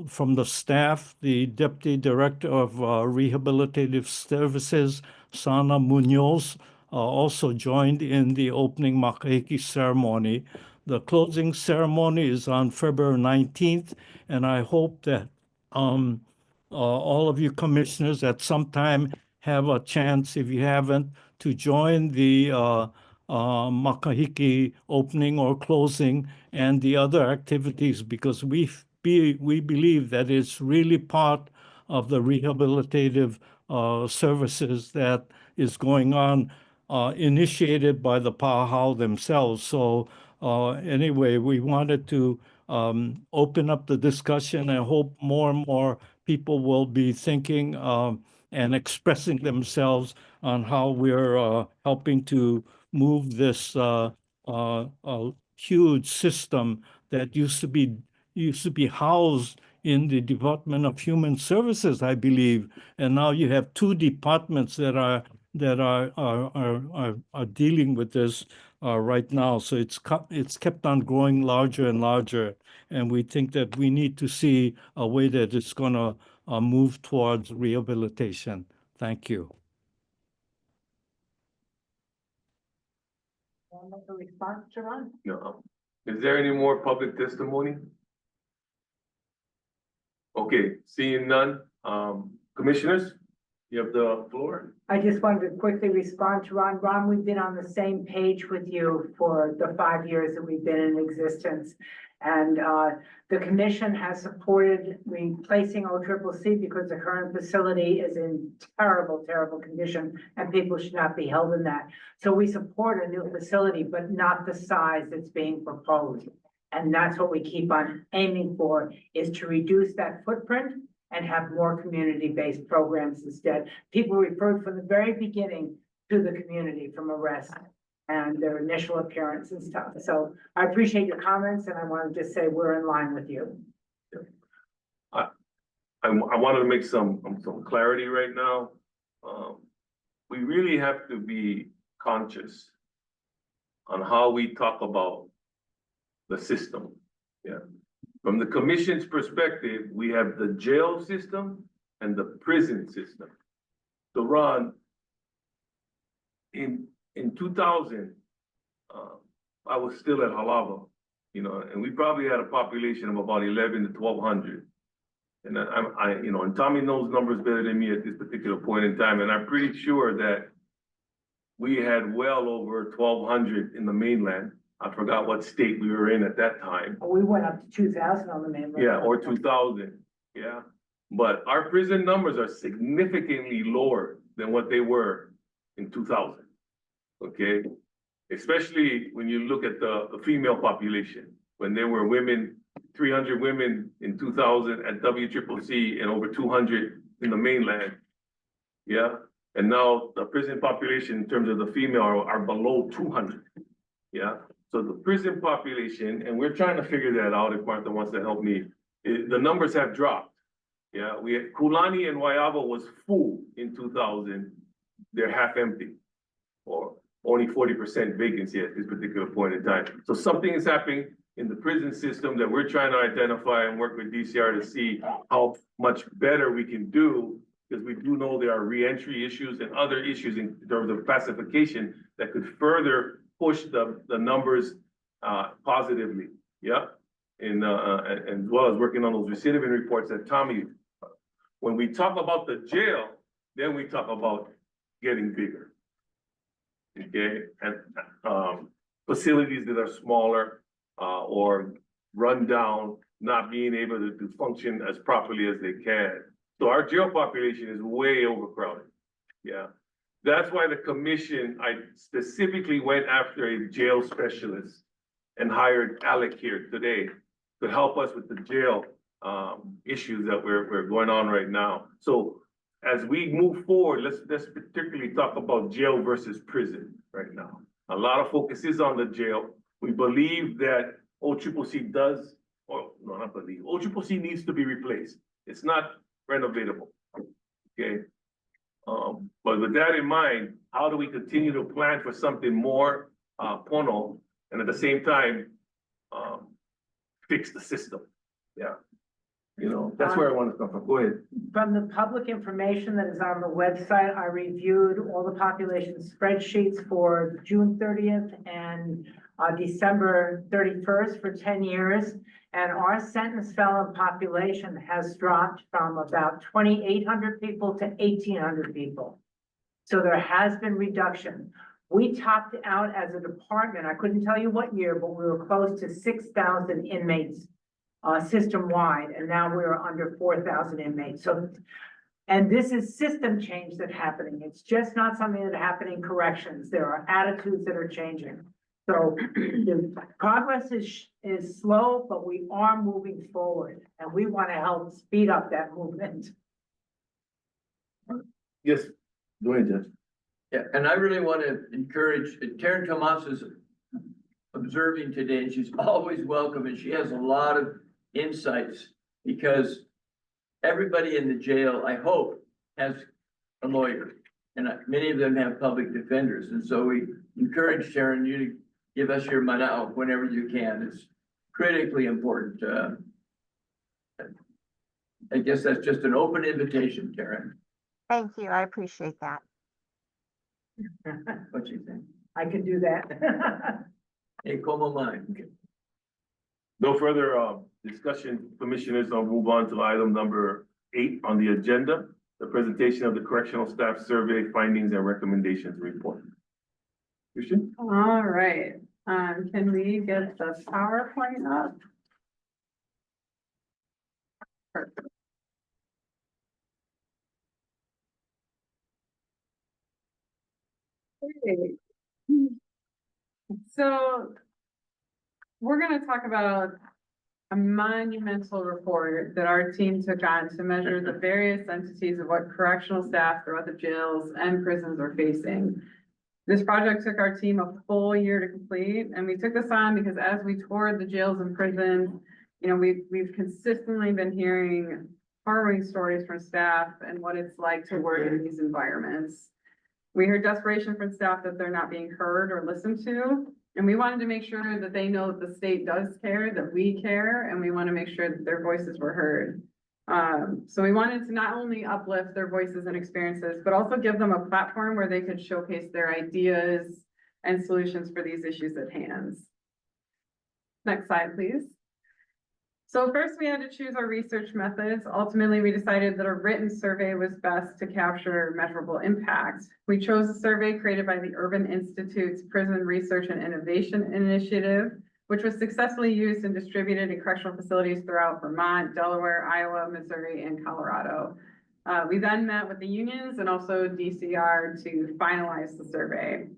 from the staff, the Deputy Director of Rehabilitative Services, Sana Munoz, also joined in the opening Makahiki ceremony. The closing ceremony is on February 19th, and I hope that all of you commissioners at some time have a chance, if you haven't, to join the Makahiki opening or closing and the other activities, because we believe that it's really part of the rehabilitative services that is going on, initiated by the Pahau themselves. So anyway, we wanted to open up the discussion. I hope more and more people will be thinking and expressing themselves on how we're helping to move this huge system that used to be housed in the Department of Human Services, I believe, and now you have two departments that are dealing with this right now. So it's kept on growing larger and larger, and we think that we need to see a way that it's going to move towards rehabilitation. Thank you. A response, Sharon? No. Is there any more public testimony? Okay, seeing none, commissioners, you have the floor. I just wanted to quickly respond to Ron. Ron, we've been on the same page with you for the 5 years that we've been in existence. And the commission has supported replacing OCCC because the current facility is in terrible, terrible condition and people should not be held in that. So we support a new facility, but not the size that's being proposed. And that's what we keep on aiming for, is to reduce that footprint and have more community-based programs instead. People referred from the very beginning to the community from arrest and their initial appearance and stuff. So I appreciate your comments, and I want to just say we're in line with you. I wanted to make some clarity right now. We really have to be conscious on how we talk about the system. Yeah. From the commission's perspective, we have the jail system and the prison system. So Ron, in 2000, I was still at Halava, and we probably had a population of about 11 to 1200. And and Tommy knows numbers better than me at this particular point in time. And I'm pretty sure that we had well over 1200 in the mainland. I forgot what state we were in at that time. We went up to 2,000 on the mainland. Yeah, or 2000, yeah. But our prison numbers are significantly lower than what they were in 2000, okay? Especially when you look at the female population, when there were 300 women in 2000 at WCCC and over 200 in the mainland, yeah? And now the prison population in terms of the female are below 200, yeah? So the prison population, and we're trying to figure that out if Martha wants to help me, the numbers have dropped. Yeah, we had Kulani and Waiava was full in 2000. They're half empty, or only 40% vacancy at this particular point in time. So something is happening in the prison system that we're trying to identify and work with DCR to see how much better we can do, because we do know there are reentry issues and other issues in terms of pacification that could further push the numbers positively, yeah, and as well as working on those recidivist reports that Tommy. When we talk about the jail, then we talk about getting bigger, okay, and facilities that are smaller, or run down, not being able to function as properly as they can. So our jail population is way overcrowded. Yeah. That's why the commission, I specifically went after a jail specialist and hired Alec here today to help us with the jail issues that we're going on right now. So as we move forward, let's particularly talk about jail versus prison right now. A lot of focus is on the jail. We believe that OCCC does, or no, not believe, OCCC needs to be replaced. It's not renovatable, okay? But with that in mind, how do we continue to plan for something more pono, and at the same time, fix the system? Yeah. You know, that's where I want to come from. Go ahead. From the public information that is on the website, I reviewed all the population spreadsheets for June 30th and December 31st for 10 years. And our sentence felon population has dropped from about 2,800 people to 1,800 people. So there has been reduction. We topped out as a department, I couldn't tell you what year, but we were close to 6,000 inmates system-wide, and now we're under 4,000 inmates. So, and this is system change that's happening. It's just not something that happened in corrections. There are attitudes that are changing. So the progress is slow, but we are moving forward, and we want to help speed up that movement. Yes, go ahead, Judge. Yeah, and I really want to encourage, Karen Tomas is observing today, and she's always welcome, and she has a lot of insights, because everybody in the jail, I hope, has a lawyer, and many of them have public defenders, and so we encourage Sharon, you to give us your manao whenever you can. It's critically important. I guess that's just an open invitation, Karen. Thank you. I appreciate that. What you think? I can do that. Hey, como mine. No further discussion, commissioners. I'll move on to item number 8 on the agenda, the presentation of the correctional staff survey findings and recommendations report. Christian? All right, can we get the PowerPoint up? Perfect. Okay. So we're gonna talk about a monumental report that our team took on to measure the various entities of what correctional staff throughout the jails and prisons are facing. This project took our team a full year to complete, and we took this on because as we toured the jails and prisons, you know, we've consistently been hearing harrowing stories from staff and what it's like to work in these environments. We heard desperation from staff that they're not being heard or listened to, and we wanted to make sure that they know that the state does care, that we care, and we want to make sure that their voices were heard. So we wanted to not only uplift their voices and experiences, but also give them a platform where they could showcase their ideas and solutions for these issues at hand. Next slide, please. So first we had to choose our research methods. Ultimately, we decided that a written survey was best to capture measurable impact. We chose a survey created by the Urban Institute's Prison Research and Innovation Initiative, which was successfully used and distributed in correctional facilities throughout Vermont, Delaware, Iowa, Missouri, and Colorado. We then met with the unions and also DCR to finalize the survey.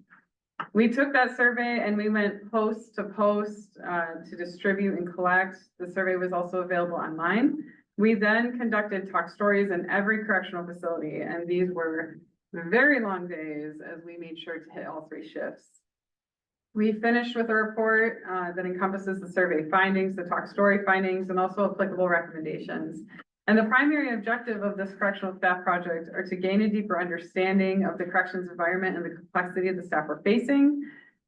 We took that survey and we went post to post to distribute and collect. The survey was also available online. We then conducted talk stories in every correctional facility, and these were very long days as we made sure to hit all 3 shifts. We finished with a report that encompasses the survey findings, the talk story findings, and also applicable recommendations. And the primary objective of this correctional staff project are to gain a deeper understanding of the corrections environment and the complexity of the staff we're facing,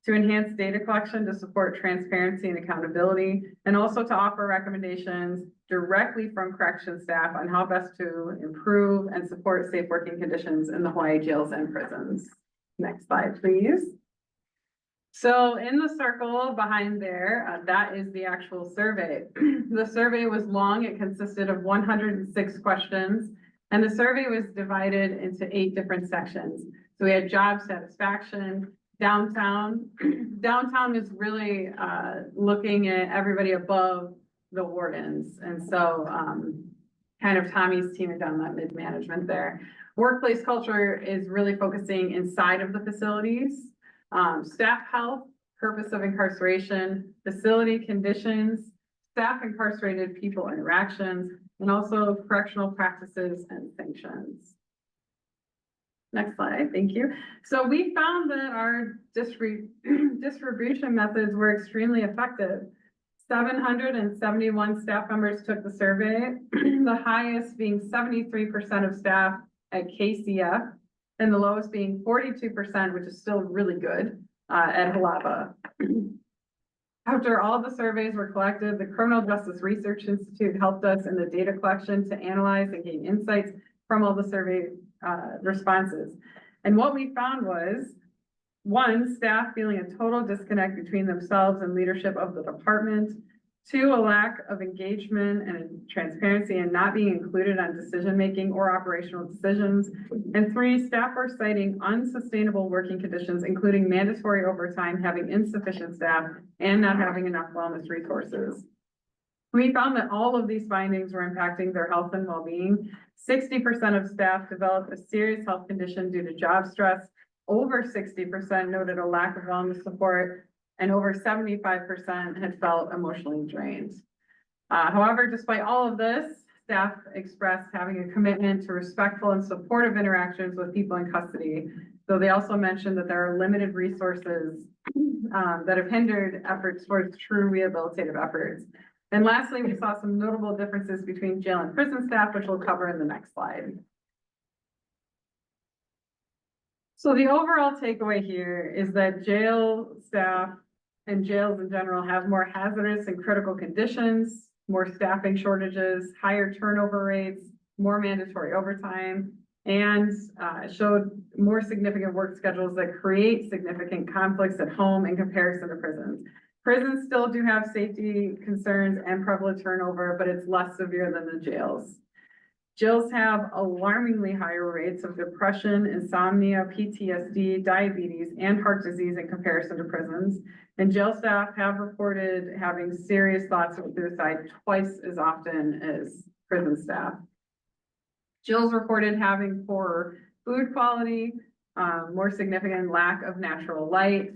to enhance data collection to support transparency and accountability, and also to offer recommendations directly from corrections staff on how best to improve and support safe working conditions in the Hawaii jails and prisons. Next slide, please. So in the circle behind there, that is the actual survey. The survey was long. It consisted of 106 questions, and the survey was divided into 8 different sections. So we had job satisfaction, Downtown, downtown is really, looking at everybody above the wardens. And so, kind of Tommy's team had done that mid-management there. Workplace culture is really focusing inside of the facilities. Staff health, purpose of incarceration, facility conditions, staff incarcerated people interactions, and also correctional practices and sanctions. Next slide, thank you. So we found that our distribution methods were extremely effective. 771 staff members took the survey, the highest being 73% of staff at KCF, and the lowest being 42%, which is still really good, at Halaba. After all the surveys were collected, the Criminal Justice Research Institute helped us in the data collection to analyze and gain insights from all the survey responses. And what we found was, one, staff feeling a total disconnect between themselves and leadership of the department. Two, a lack of engagement and transparency and not being included on decision-making or operational decisions. And three, staff were citing unsustainable working conditions, including mandatory overtime, having insufficient staff, and not having enough wellness resources. We found that all of these findings were impacting their health and well-being. 60% of staff developed a serious health condition due to job stress. Over 60% noted a lack of wellness support, and over 75% had felt emotionally drained. However, despite all of this, staff expressed having a commitment to respectful and supportive interactions with people in custody. So they also mentioned that there are limited resources that have hindered efforts towards true rehabilitative efforts. And lastly, we saw some notable differences between jail and prison staff, which we'll cover in the next slide. So the overall takeaway here is that jail staff and jails in general have more hazardous and critical conditions, more staffing shortages, higher turnover rates, more mandatory overtime, and showed more significant work schedules that create significant conflicts at home in comparison to prisons. Prisons still do have safety concerns and prevalent turnover, but it's less severe than the jails. Jails have alarmingly higher rates of depression, insomnia, PTSD, diabetes, and heart disease in comparison to prisons. And jail staff have reported having serious thoughts of suicide twice as often as prison staff. Jails reported having poor food quality, more significant lack of natural light,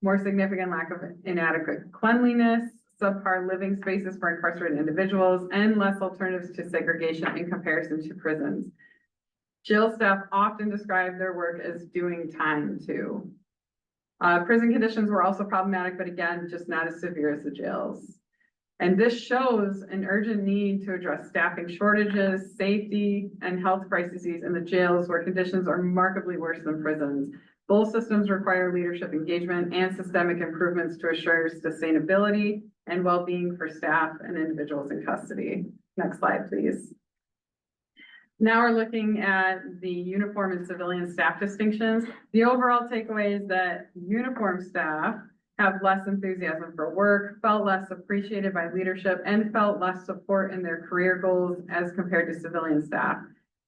more significant lack of inadequate cleanliness, subpar living spaces for incarcerated individuals, and less alternatives to segregation in comparison to prisons. Jail staff often describe their work as doing time too. Prison conditions were also problematic, but again, just not as severe as the jails. And this shows an urgent need to address staffing shortages, safety, and health crises in the jails where conditions are remarkably worse than prisons. Both systems require leadership engagement and systemic improvements to assure sustainability and well-being for staff and individuals in custody. Next slide, please. Now we're looking at the uniform and civilian staff distinctions. The overall takeaway is that uniform staff have less enthusiasm for work, felt less appreciated by leadership, and felt less support in their career goals as compared to civilian staff.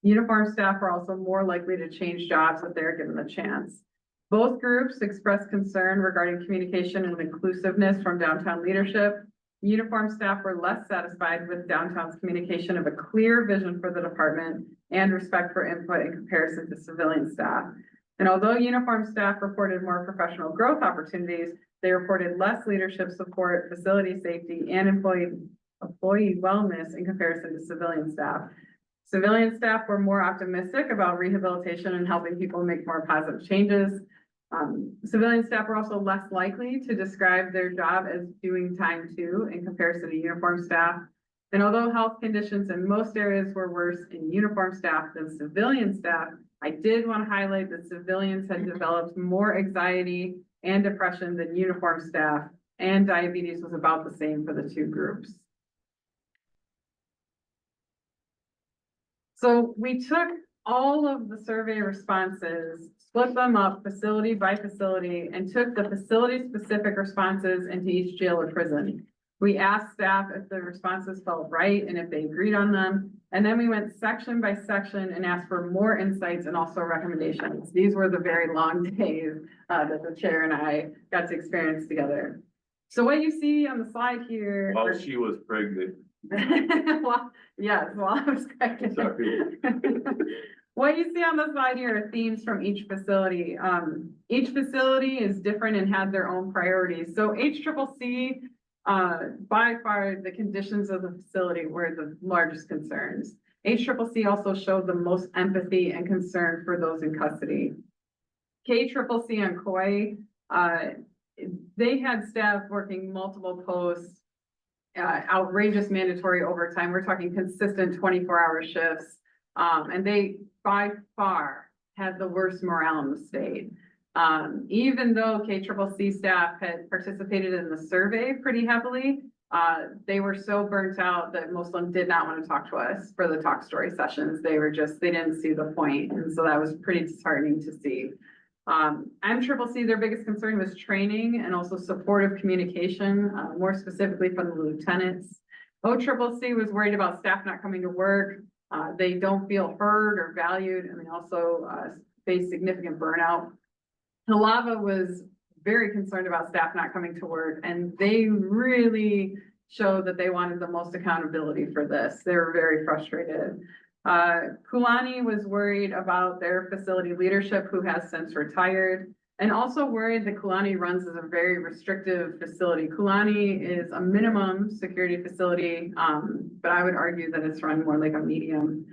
Uniform staff are also more likely to change jobs if they're given the chance. Both groups expressed concern regarding communication and inclusiveness from downtown leadership. Uniform staff were less satisfied with downtown's communication of a clear vision for the department and respect for input in comparison to civilian staff. And although uniform staff reported more professional growth opportunities, they reported less leadership support, facility safety, and employee wellness in comparison to civilian staff. Civilian staff were more optimistic about rehabilitation and helping people make more positive changes. Civilian staff were also less likely to describe their job as doing time too in comparison to uniform staff. And although health conditions in most areas were worse in uniform staff than civilian staff, I did want to highlight that civilians had developed more anxiety and depression than uniform staff, and diabetes was about the same for the two groups. So we took all of the survey responses, split them up facility by facility, and took the facility-specific responses into each jail or prison. We asked staff if the responses felt right and if they agreed on them, And then we went section by section and asked for more insights and also recommendations. These were the very long days that the chair and I got to experience together. So what you see on the slide here. While she was pregnant. Well, yes, while I was pregnant. Sorry. What you see on the slide here are themes from each facility. Each facility is different and had their own priorities. So HCCC, by far, the conditions of the facility were the largest concerns. HCCC also showed the most empathy and concern for those in custody. KCCC and Kauai, they had staff working multiple posts, outrageous mandatory overtime. We're talking consistent 24-hour shifts. And they by far had the worst morale in the state. Even though KCCC staff had participated in the survey pretty heavily, they were so burnt out that most of them did not want to talk to us for the talk story sessions. They didn't see the point. And so that was pretty disheartening to see. MCCC, their biggest concern was training and also supportive communication, more specifically from the lieutenants. OCCC was worried about staff not coming to work. They don't feel heard or valued, and they also face significant burnout. Halava was very concerned about staff not coming to work, and they really showed that they wanted the most accountability for this. They were very frustrated. Kulani was worried about their facility leadership, who has since retired, and also worried that Kulani runs as a very restrictive facility. Kulani is a minimum security facility, but I would argue that it's run more like a medium.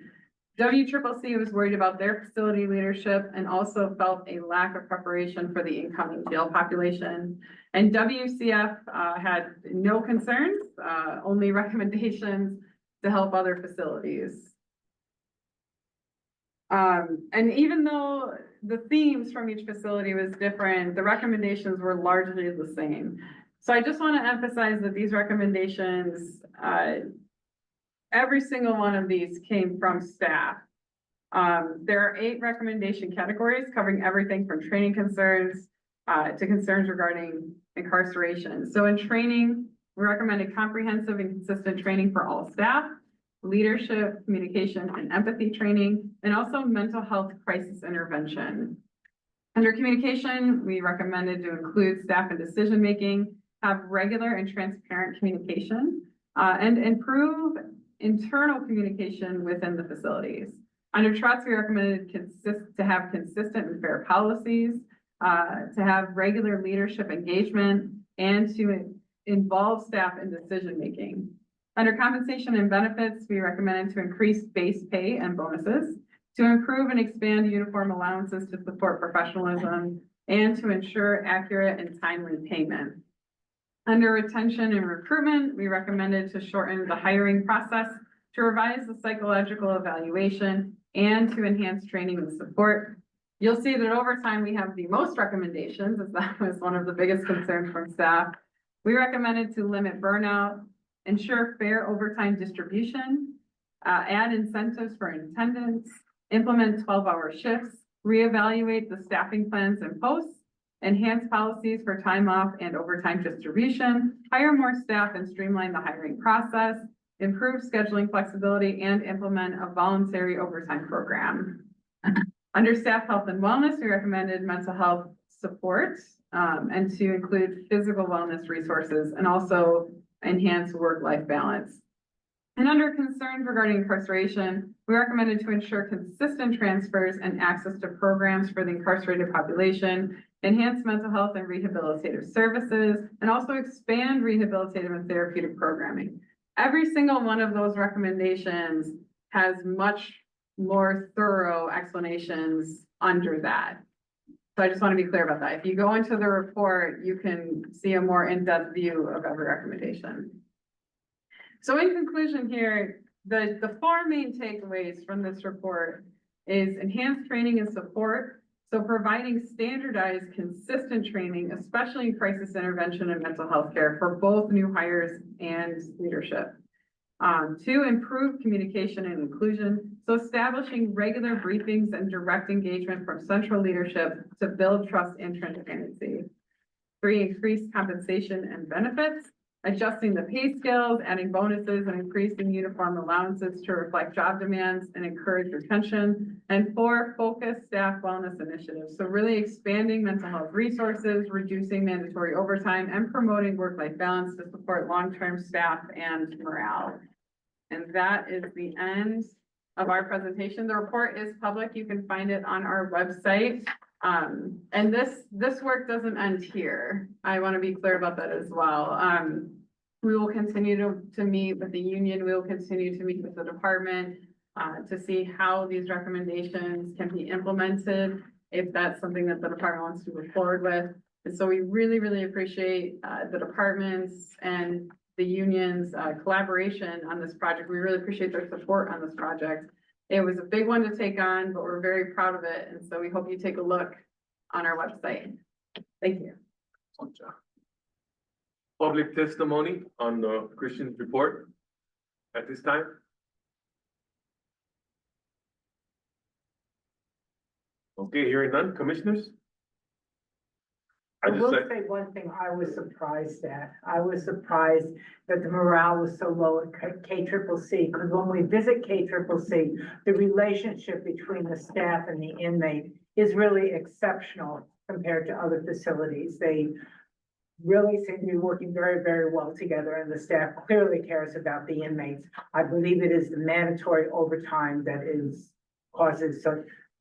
WCCC was worried about their facility leadership and also felt a lack of preparation for the incoming jail population. And WCF had no concerns, only recommendations to help other facilities. And even though the themes from each facility was different, the recommendations were largely the same. So I just want to emphasize that these recommendations, every single one of these came from staff. There are 8 recommendation categories covering everything from training concerns to concerns regarding incarceration. So in training, we recommended comprehensive and consistent training for all staff, leadership, communication, and empathy training, and also mental health crisis intervention. Under communication, we recommended to include staff in decision-making, have regular and transparent communication, and improve internal communication within the facilities. Under trust, we recommended to have consistent and fair policies, to have regular leadership engagement, and to involve staff in decision-making. Under compensation and benefits, we recommended to increase base pay and bonuses, to improve and expand uniform allowances to support professionalism, and to ensure accurate and timely payment. Under retention and recruitment, we recommended to shorten the hiring process, to revise the psychological evaluation, and to enhance training and support. You'll see that over time we have the most recommendations, as that was one of the biggest concerns from staff. We recommended to limit burnout, ensure fair overtime distribution, add incentives for attendance, implement 12-hour shifts, reevaluate the staffing plans and posts, enhance policies for time off and overtime distribution, hire more staff and streamline the hiring process, improve scheduling flexibility, and implement a voluntary overtime program. Under staff health and wellness, we recommended mental health support and to include physical wellness resources and also enhance work-life balance. And under concerns regarding incarceration, we recommended to ensure consistent transfers and access to programs for the incarcerated population, enhance mental health and rehabilitative services, and also expand rehabilitative and therapeutic programming. Every single one of those recommendations has much more thorough explanations under that. So I just want to be clear about that. If you go into the report, you can see a more in-depth view of every recommendation. So in conclusion here, the 4 main takeaways from this report is enhanced training and support. So providing standardized, consistent training, especially in crisis intervention and mental health care for both new hires and leadership. 2, improve communication and inclusion. So establishing regular briefings and direct engagement from central leadership to build trust and transparency. 3, increase compensation and benefits. adjusting the pay scales, adding bonuses, and increasing uniform allowances to reflect job demands and encourage retention. And 4, focused staff wellness initiatives. So really expanding mental health resources, reducing mandatory overtime, and promoting work-life balance to support long-term staff and morale. And that is the end of our presentation. The report is public. You can find it on our website. And this work doesn't end here. I want to be clear about that as well. We will continue to meet with the union. We will continue to meet with the department to see how these recommendations can be implemented, if that's something that the department wants to move forward with. And so we really, really appreciate the departments and the union's collaboration on this project. We really appreciate their support on this project. It was a big one to take on, but we're very proud of it. And so we hope you take a look on our website. Thank you. Public testimony on the Christian's report at this time? Okay, hearing none, commissioners? I I just will said, say one thing I was surprised at. I was surprised that the morale was so low at KCCC, because when we visit KCCC, the relationship between the staff and the inmate is really exceptional compared to other facilities. They really seem to be working very, very well together, and the staff clearly cares about the inmates. I believe it is the mandatory overtime that causes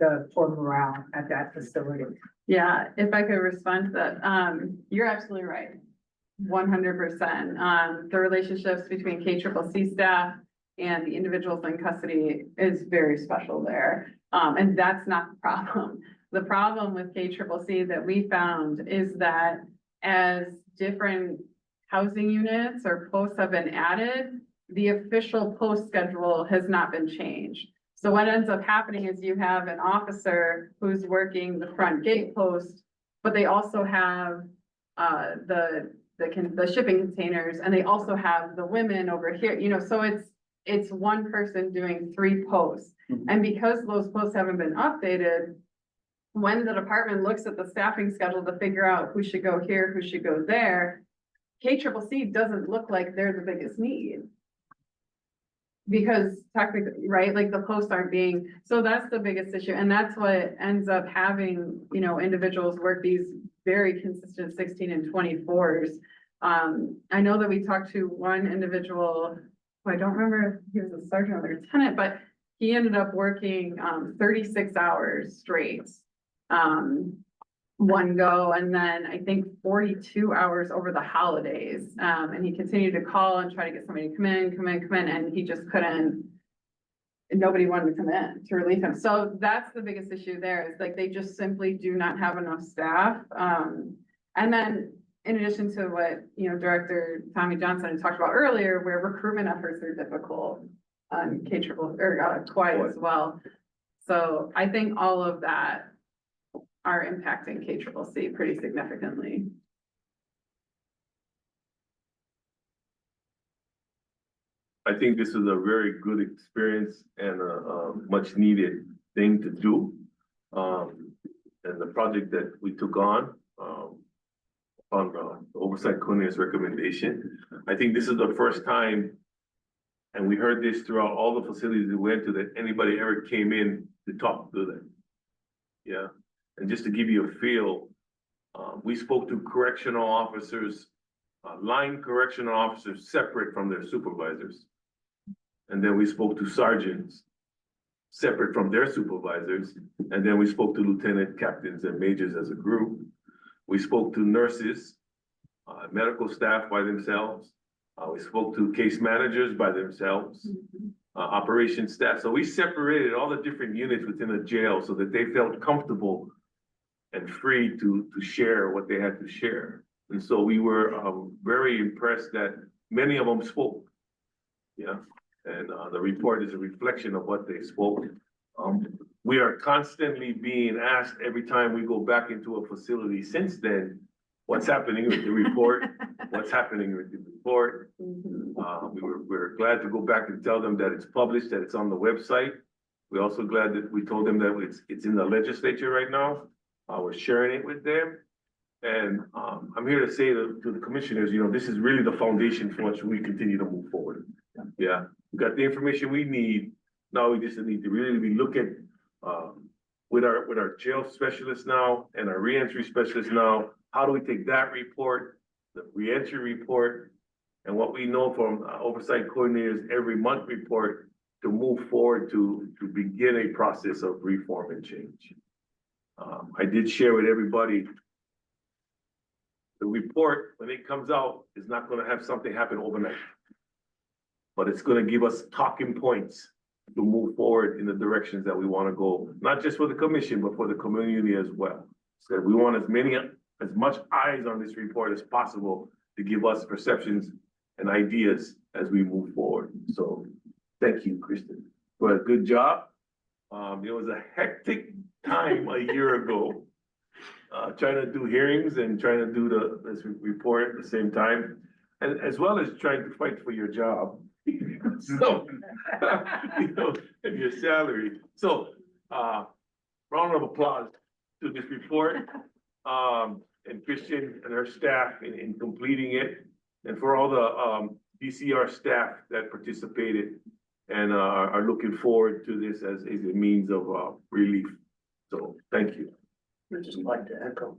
the poor morale at that facility. Yeah, if I could respond to that, you're absolutely right. 100%. The relationships between KCCC staff and the individuals in custody is very special there. And that's not the problem. The problem with KCCC that we found is that as different housing units or posts have been added, the official post schedule has not been changed. So what ends up happening is you have an officer who's working the front gate post, but they also have the shipping containers, and they also have the women over here, so it's one person doing 3 posts. And because those posts haven't been updated, when the department looks at the staffing schedule to figure out who should go here, who should go there, KCCC doesn't look like they're the biggest need. Because technically, right, like the posts aren't being, so that's the biggest issue. And that's what ends up having, individuals work these very consistent 16 and 24s. I know that we talked to one individual, who I don't remember if he was a sergeant or lieutenant, but he ended up working 36 hours straight. One go, and then I think 42 hours over the holidays. And he continued to call and try to get somebody to come in, and he just couldn't. Nobody wanted to come in to relieve him. So that's the biggest issue there, is like they just simply do not have enough staff. And then in addition to what, Director Tommy Johnson talked about earlier, where recruitment efforts are difficult on KCCC or Kauai as well. So I think all of that are impacting KCCC pretty significantly. I think this is a very good experience and a much needed thing to do. And the project that we took on the Oversight Coordinator's recommendation, I think this is the first time, and we heard this throughout all the facilities we went to, that anybody ever came in to talk to them. Yeah, and just to give you a feel, we spoke to correctional officers, line correctional officers separate from their supervisors. And then we spoke to sergeants separate from their supervisors. And then we spoke to lieutenant captains and majors as a group. We spoke to nurses, medical staff by themselves. We spoke to case managers by themselves, operations staff. So we separated all the different units within a jail so that they felt comfortable and free to share what they had to share. And so we were very impressed that many of them spoke. Yeah, and the report is a reflection of what they spoke. We are constantly being asked every time we go back into a facility since then, what's happening with the report? What's happening with the report? We're glad to go back and tell them that it's published, that it's on the website. We're also glad that we told them that it's in the legislature right now. We're sharing it with them. And, I'm here to say to the commissioners, you know, this is really the foundation for which we continue to move forward. Yeah, we got the information we need. Now we just need to really look at, with our jail specialists now and our reentry specialists now, how do we take that report, the reentry report, and what we know from oversight coordinators every month report to move forward to begin a process of reform and change. I did share with everybody the report, when it comes out, is not gonna have something happen overnight. But it's gonna give us talking points to move forward in the directions that we wanna go, not just for the commission, but for the community as well. So we want as much eyes on this report as possible to give us perceptions and ideas as we move forward. So, thank you, Kristen, for a good job. It was a hectic time a year ago, trying to do hearings and trying to do this report at the same time, and as well as trying to fight for your job. So, you know, and your salary. So, round of applause to this report, and Christian and her staff in completing it, and for all the DCR staff that participated and are looking forward to this as a means of relief. So, thank you. I'd just like to echo.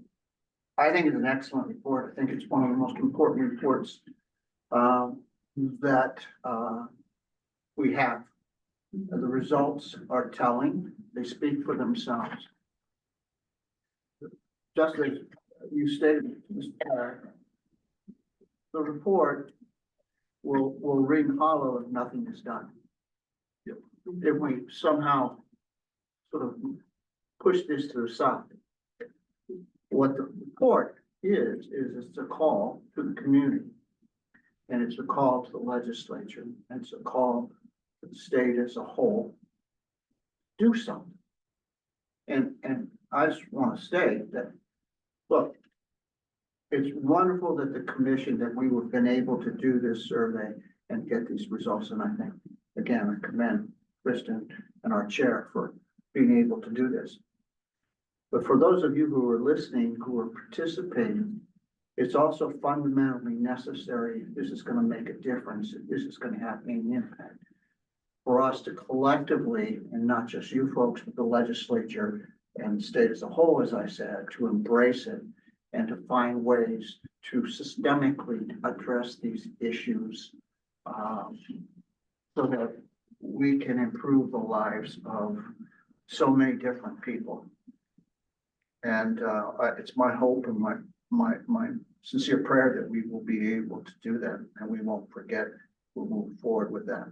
I think it's an excellent report. I think it's one of the most important reports that we have. The results are telling. They speak for themselves. Just as you stated, the report will ring hollow if nothing is done. If we somehow sort of push this to the side. What the report is it's a call to the community. And it's a call to the legislature. And it's a call to the state as a whole. Do something. And I just want to state that, look, it's wonderful that the commission, that we have been able to do this survey and get these results. And I think, again, I commend Kristen and our chair for being able to do this. But for those of you who are listening, who are participating, it's also fundamentally necessary. If this is going to make a difference, if this is going to have any impact, for us to collectively, and not just you folks, but the legislature and the state as a whole, as I said, to embrace it and to find ways to systemically address these issues so that we can improve the lives of so many different people. And it's my hope and my sincere prayer that we will be able to do that, and we won't forget. We'll move forward with that.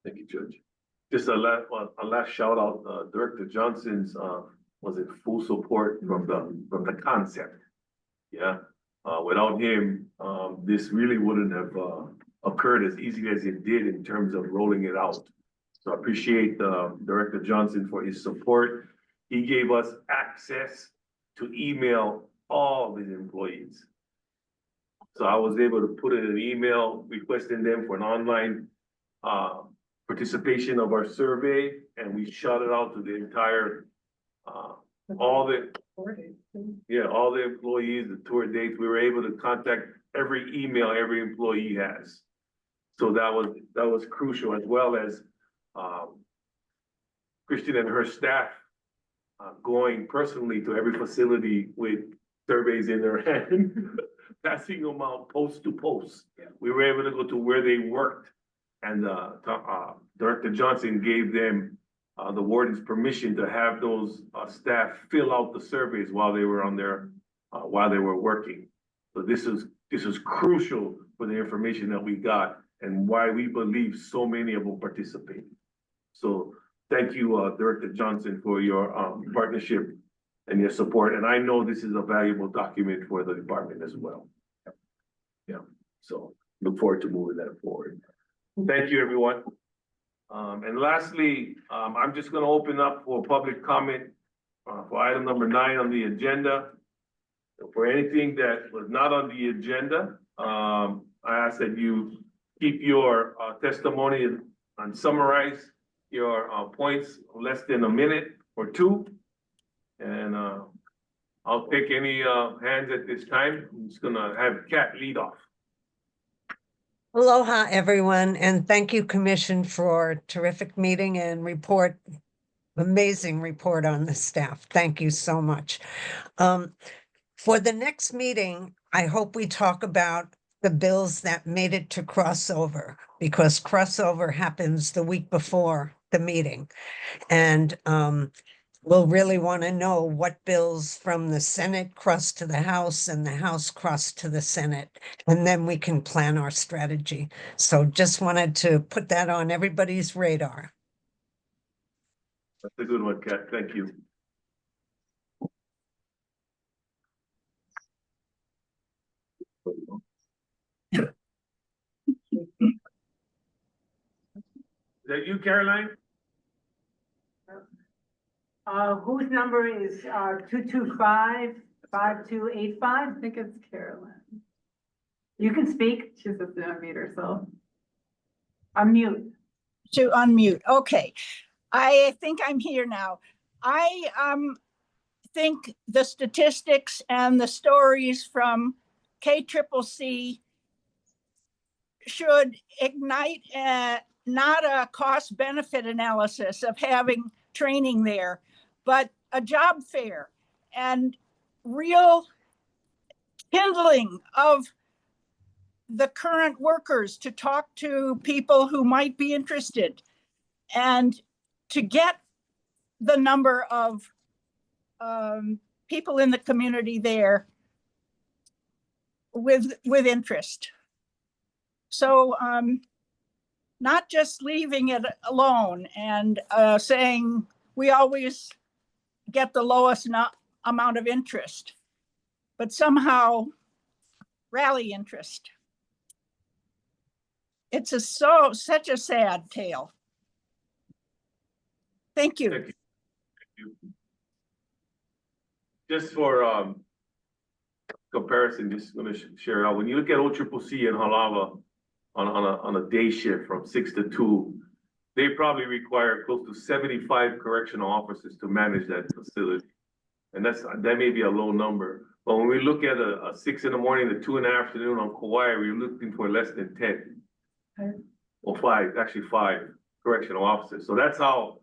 Thank you, Judge. Just a last shout out, Director Johnson's was in full support from the concept. Yeah, without him, this really wouldn't have occurred as easily as it did in terms of rolling it out. So I appreciate Director Johnson for his support. He gave us access to email all of his employees. So I was able to put in an email requesting them for an online participation of our survey, and we shot it out to the entire, all the employees, the tour dates. We were able to contact every email every employee has. So that was crucial, as well as Christian and her staff going personally to every facility with surveys in their hand, passing them out post to post. Yeah. We were able to go to where they worked, and Director Johnson gave them the warden's permission to have those staff fill out the surveys while they were on their while they were working. So this is crucial for the information that we got and why we believe so many of them participated. So thank you, Director Johnson, for your partnership and your support. And I know this is a valuable document for the department as well. Yeah, so look forward to moving that forward. Thank you, everyone. And lastly, I'm just going to open up for public comment for item number 9 on the agenda. For anything that was not on the agenda, I ask that you keep your testimony and summarize your points less than a minute or two. And, I'll take any, hands at this time. I'm just gonna have Kat lead off. Aloha, everyone, and thank you, Commission, for a terrific meeting and report. Amazing report on the staff. Thank you so much. For the next meeting, I hope we talk about the bills that made it to crossover, because crossover happens the week before the meeting. And we'll really want to know what bills from the Senate crossed to the House and the House crossed to the Senate, and then we can plan our strategy. So just wanted to put that on everybody's radar. That's a good one, Kat. Thank you. Is that you, Caroline? Whose number is, 225-5285? I think it's Carolyn. You can speak, She says to unmute herself. unmute. To unmute. Okay. I think I'm here now. I think the statistics and the stories from KCCC should ignite not a cost benefit analysis of having training there, but a job fair and real kindling of the current workers to talk to people who might be interested and to get the number of people in the community there with interest. So not just leaving it alone and saying we always get the lowest amount of interest, but somehow rally interest. It's such a sad tale. Thank you. Thank you. Thank you. Just for comparison, just gonna share out. When you look at OCCC and Halava on a day shift from 6 to 2, they probably require close to 75 correctional officers to manage that facility. And that may be a low number. But when we look at a 6 in the morning to 2 in the afternoon on Kauai, we're looking for less than 10. Okay. Well, 5, actually 5 correctional officers. So that's how,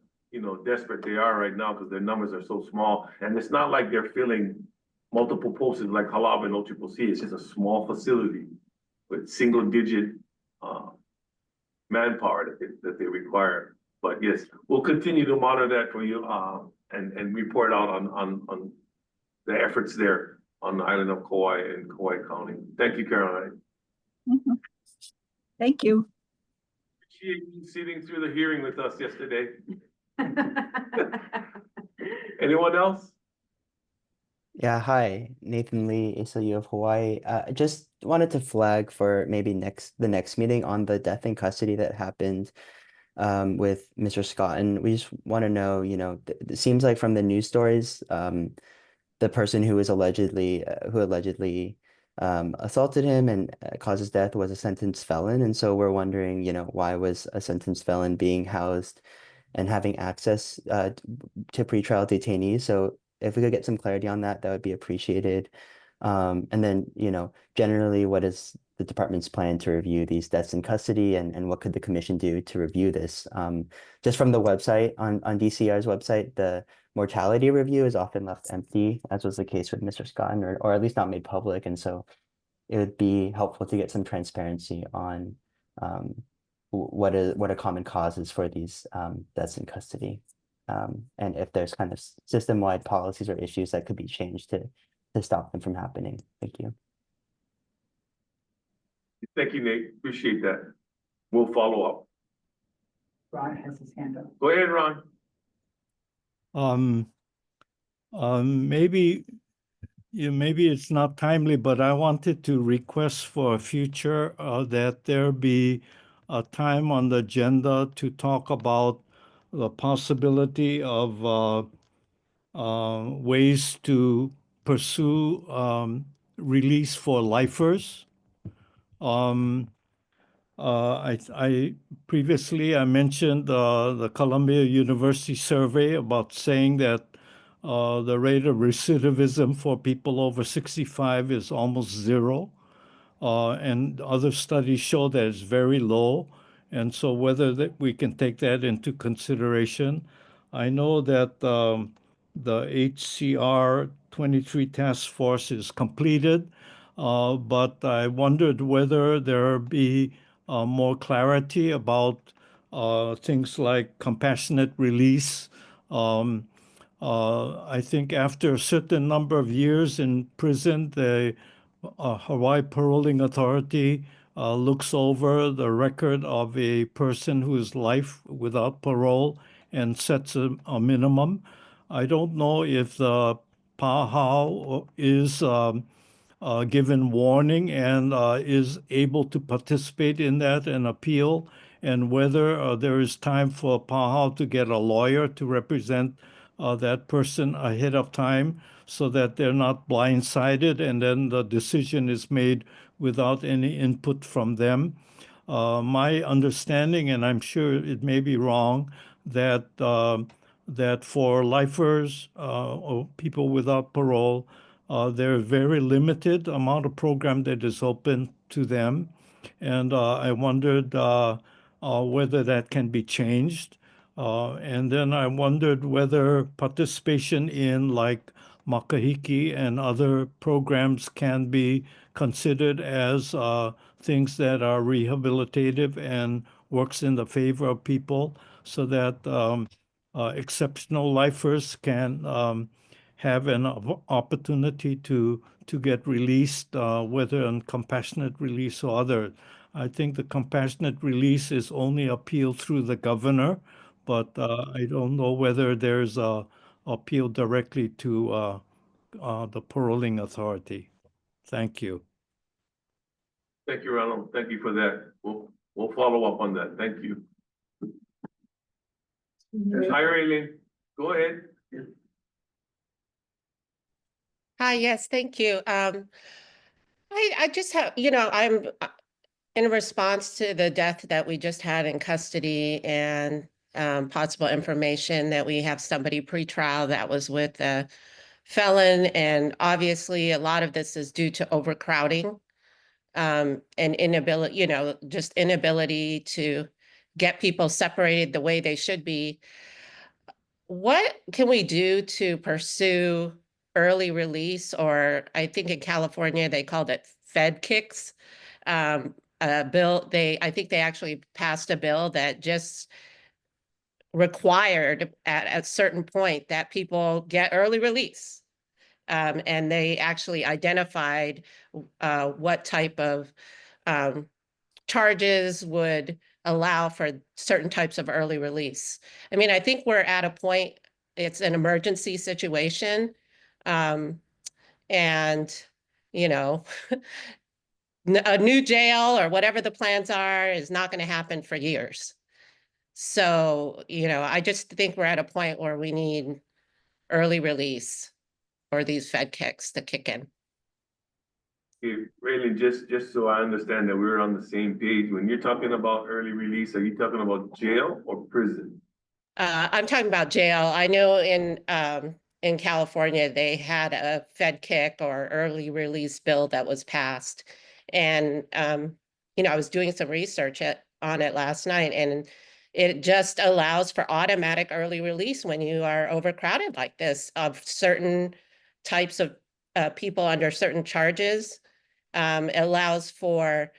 desperate they are right now because their numbers are so small. And it's not like they're filling multiple posts like Halava and OCCC. It's just a small facility with single digit manpower that they require. But yes, we'll continue to monitor that for you and report out on the efforts there on the island of Kauai and Kauai County. Thank you, Caroline. Mhm. Thank you. Appreciate you sitting through the hearing with us yesterday. Anyone else? Yeah, hi, Nathan Lee, ACLU of Hawaii. I just wanted to flag for maybe the next meeting on the death in custody that happened with Mr. Scott. And we just want to know, it seems like from the news stories, the person who allegedly assaulted him and caused his death was a sentenced felon. And so we're wondering, why was a sentenced felon being housed and having access to pretrial detainees? So if we could get some clarity on that, that would be appreciated. And then, generally, what is the department's plan to review these deaths in custody, and what could the commission do to review this? Just from the website, on DCR's website, the mortality review is often left empty, as was the case with Mr. Scott, or at least not made public. And so it would be helpful to get some transparency on what are common causes for these deaths in custody. And if there's kind of system-wide policies or issues that could be changed to stop them from happening. Thank you. Thank you, Nate. Appreciate that. We'll follow up. Ron has his hand up. Go ahead, Ron. Maybe it's not timely, but I wanted to request for a future that there be a time on the agenda to talk about the possibility of ways to pursue release for lifers. I previously mentioned the Columbia University survey about saying that The rate of recidivism for people over 65 is almost zero. And other studies show that it's very low. And so whether that we can take that into consideration. I know that the HCR 23 task force is completed, but I wondered whether there be more clarity about things like compassionate release. I think after a certain number of years in prison, the Hawaii Paroling Authority looks over the record of a person whose life without parole and sets a minimum. I don't know if the PAHAO is given warning and is able to participate in that and appeal, and whether there is time for PAHAO to get a lawyer to represent that person ahead of time so that they're not blindsided and then the decision is made without any input from them. My understanding, and I'm sure it may be wrong, that that for lifers or people without parole, there's very limited amount of program that is open to them. And I wondered whether that can be changed. And then I wondered whether participation in like Makahiki and other programs can be considered as things that are rehabilitative and works in the favor of people so that exceptional lifers can have an opportunity to get released, whether on compassionate release or other. I think the compassionate release is only appealed through the governor, but I don't know whether there's a appeal directly to the paroling authority. Thank you. Thank you, Ronald. Thank you for that. We'll follow up on that. Thank you. Hi, Raylene. Go ahead. Hi, yes, thank you. I just have, I'm in response to the death that we just had in custody and possible information that we have somebody pretrial that was with a felon. And obviously, a lot of this is due to overcrowding and inability, just inability to get people separated the way they should be. What can we do to pursue early release, or I think in California they called it Fed kicks? I think they actually passed a bill that just required at a certain point that people get early release. And they actually identified what type of charges would allow for certain types of early release. I mean, I think we're at a point, it's an emergency situation. And, a new jail or whatever the plans are is not going to happen for years. So, I just think we're at a point where we need early release or these Fed kicks to kick in. Okay, Raylene, just so I understand that we're on the same page, when you're talking about early release, are you talking about jail or prison? I'm talking about jail. I know in California, they had a Fed kick or early release bill that was passed. And, I was doing some research on it last night, and it just allows for automatic early release when you are overcrowded like this of certain types of people under certain charges. It allows for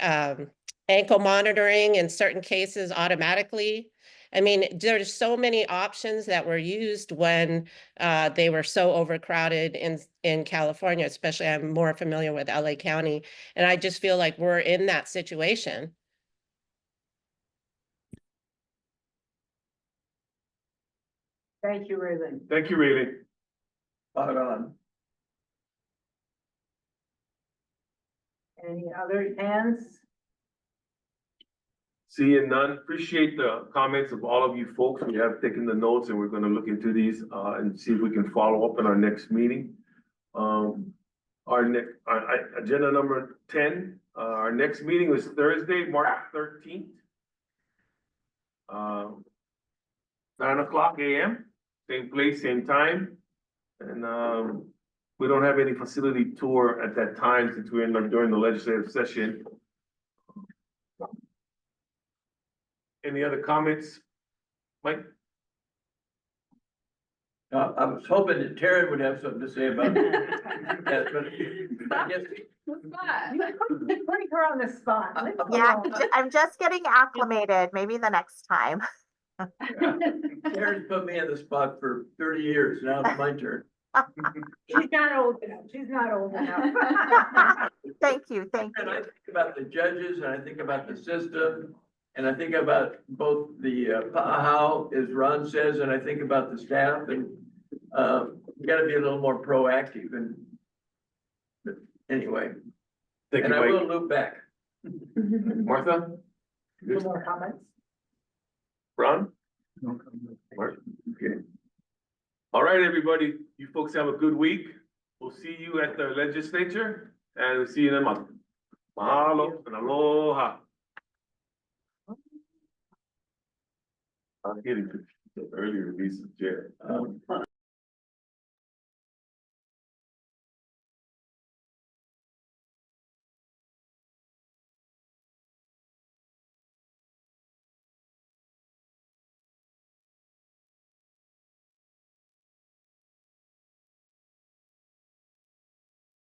ankle monitoring in certain cases automatically. I mean, there's so many options that were used when they were so overcrowded in California, especially I'm more familiar with LA County. And I just feel like we're in that situation. Thank you, Raylene. Thank you, Raylene. Spot on. Any other hands? Seeing none, appreciate the comments of all of you folks. We have taken the notes and we're gonna look into these and see if we can follow up in our next meeting. Our next, agenda number 10, our next meeting was Thursday, March 13th. 9 o'clock a.m. same place, same time. And, we don't have any facility tour at that time since we're during the legislative session. Any other comments? Mike? I was hoping that Taryn would have something to say about that, but I guess Putting her on the spot. Leave her Yeah, alone. I'm just getting acclimated, maybe the next time. Taryn's put me in the spot for 30 years. Now it's my turn. She's not old enough. She's not old enough. Thank you, thank And I you. think about the judges, and I think about the system, and I think about both the how, as Ron says, and I think about the staff, and we gotta be a little more proactive, and but anyway, Thank you, and I will Mike. loop back. Martha? No more comments? Ron? Mark? Okay. All right, everybody, you folks have a good week. We'll see you at the legislature and we'll see you in a month. Mahalo and aloha. I'm getting earlier release of jail.